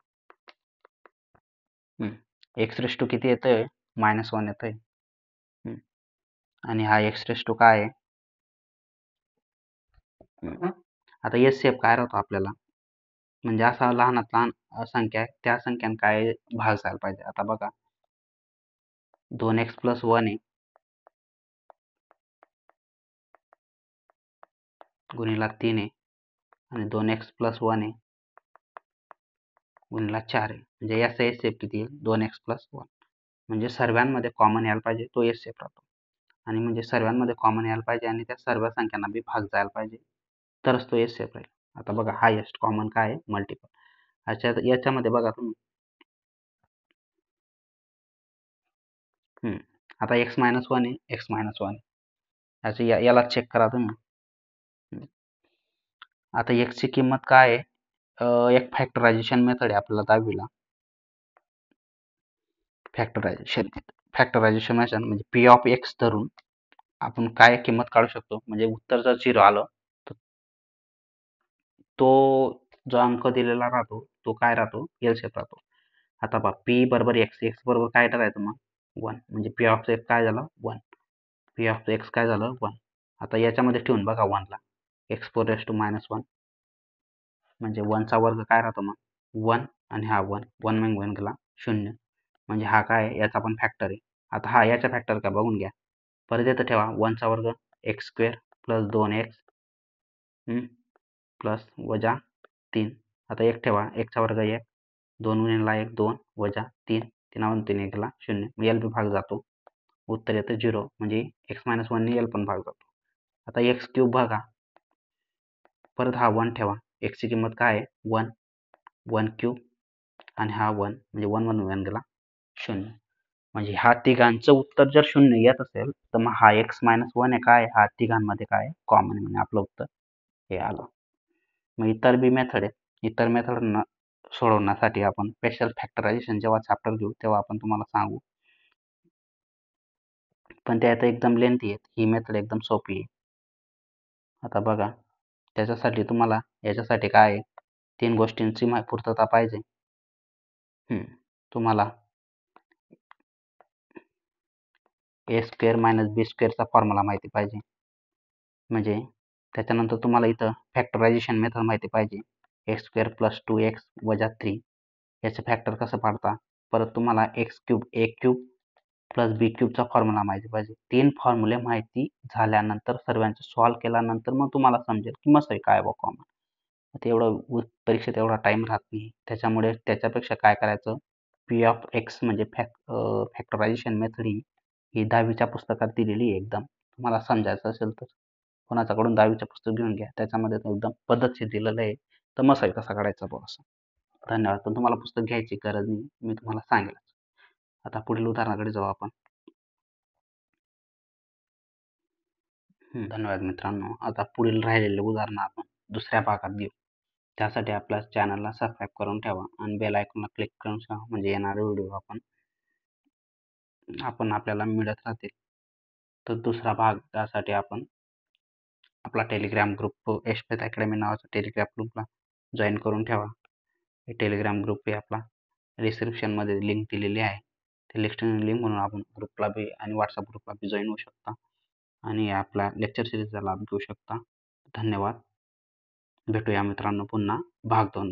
x किती येतंय -1 येतंय. आणि हा x काय आहे आता एस-एफ काय राहतो आपल्याला म्हणजे असा लहानात लहान संख्या त्या संख्याने काय भाग झाला पाहिजे. आता बघा 2x + 1 आहे गुणिला 3 आहे आणि 2x + 1 आहे गुणिला 4 आहे. म्हणजे याचा एस-एफ किती आहे 2x + 1. म्हणजे सर्वांमध्ये कॉमन यायला पाहिजे तो एस-एफ राहतो. आणि म्हणजे सर्वांमध्ये कॉमन यायला पाहिजे आणि त्या सर्व संख्यांना बी भाग जायला पाहिजे तरच तो एस-एफ राहील. आता बघा हायेस्ट कॉमन काय आहे मल्टिपल. याच्यामध्ये बघा तुम्ही आता x - 1 आहे x - 1 याची याला चेक करा तुम्ही. आता x ची किंमत काय आहे एक फॅक्टरायझेशन मेथड आहे आपल्याला 10वीला. फॅक्टरायझेशन म्हणजे p ऑफ x धरून आपण काय किंमत काढू शकतो. म्हणजे उत्तर जर 0 आलं तर तो जो अंक दिलेला राहतो तो काय राहतो एल-शेप राहतो. आता पहा p बरोबर x बरोबर काय करायचं मग 1. म्हणजे p ऑफ x काय झालं 1. p ऑफ x काय झालं 1. आता याच्यामध्ये ठेवून बघा 1 ला x⁻⁻1 म्हणजे 1 चा वर्ग काय राहतो मग 1 आणि हा 1 1 मग 1 गेला 0. म्हणजे हा काय याचा पण फॅक्टर आहे. आता हा याचा फॅक्टर का बघून घ्या. परत इथं ठेवा 1 चा वर्ग x² + 2x प्लस वजा 3. आता 1 ठेवा 1 चा वर्ग 1 2 गुणिला 1 2 वजा 3 3 3 1 0. एल बी भाग जातो. उत्तर येतं 0. म्हणजे x-1 ने एल पण भाग जातो. आता x³ बघा परत हा 1 ठेवा. x ची किंमत काय आहे 1 1³ आणि हा 1 म्हणजे 1 1 1 गेला 0. म्हणजे ह्या तिघांचं उत्तर जर 0 येत असेल तर मग हा x-1 आहे काय हा तिघांमध्ये काय कॉमन म्हणजे आपलं उत्तर हे आलं. मग इतर बी मेथड आहे. इतर मेथड सोडवण्यासाठी आपण स्पेशल फॅक्टरायझेशन जेव्हा चॅप्टर घेऊ तेव्हा आपण तुम्हाला सांगू. पण ते आता एकदम लेंथी आहेत. ही मेथड एकदम सोपी आहे. आता बघा त्याच्यासाठी तुम्हाला याच्यासाठी काय आहे 3 गोष्टींची पूर्तता पाहिजे. तुम्हाला a² - b² चा फॉर्म्युला माहिती पाहिजे. म्हणजे त्याच्यानंतर तुम्हाला इथं फॅक्टरायझेशन मेथड माहिती पाहिजे. x² + 2x - 3 याचं फॅक्टर कसं पाडता. परत तुम्हाला a³ + b³ चा फॉर्म्युला माहिती पाहिजे. 3 फॉर्म्युले माहिती झाल्यानंतर सर्वांचे सॉल्व्ह केल्यानंतर मग तुम्हाला समजेल की मसाई काय बा कॉमन. तेवढं परीक्षेत एवढा टाइम राहत नाही. त्याच्यामुळे त्याच्यापेक्षा काय करायचं p ऑफ x म्हणजे फॅक्टरायझेशन मेथड ही 10वीच्या पुस्तकात दिलेली आहे एकदम. तुम्हाला समजायचं असेल तर कोणाच्याकडून 10वीचं पुस्तक घेऊन घ्या. त्याच्यामध्ये एकदम पद्धतशीर दिलेलं आहे. तर मसाई कसा काढायचा बुवा असं. धन्यवाद. पण तुम्हाला पुस्तक घ्यायची गरज नाही. मी तुम्हाला सांगेल. आता पुढील उदाहरणाकडे जाऊ आपण. धन्यवाद मित्रांनो. आता पुढील राहिलेले उदाहरण आपण दुसऱ्या भागात घेऊ. त्यासाठी आपल्या चॅनलला सबस्क्राईब करून ठेवा आणि बेल आयकॉनला क्लिक करून ठेवा म्हणजे येणारे व्हिडिओ आपल्याला मिळत राहतील. तर दुसरा भाग त्यासाठी आपण आपला टेलिग्राम ग्रुप एशपेथ अकॅडमी नावाचा टेलिग्राम ग्रुपला जॉईन करून ठेवा. हे टेलिग्राम ग्रुप आहे आपला डिस्क्रिप्शनमध्ये लिंक दिलेली आहे. लिंक म्हणून आपण ग्रुपला बी आणि व्हॉट्सअप ग्रुपला बी जॉईन होऊ शकता आणि आपल्या लेक्चर सिरीजचा लाभ घेऊ शकता. धन्यवाद. भेटूया मित्रांनो पुन्हा भाग 2 मध्ये.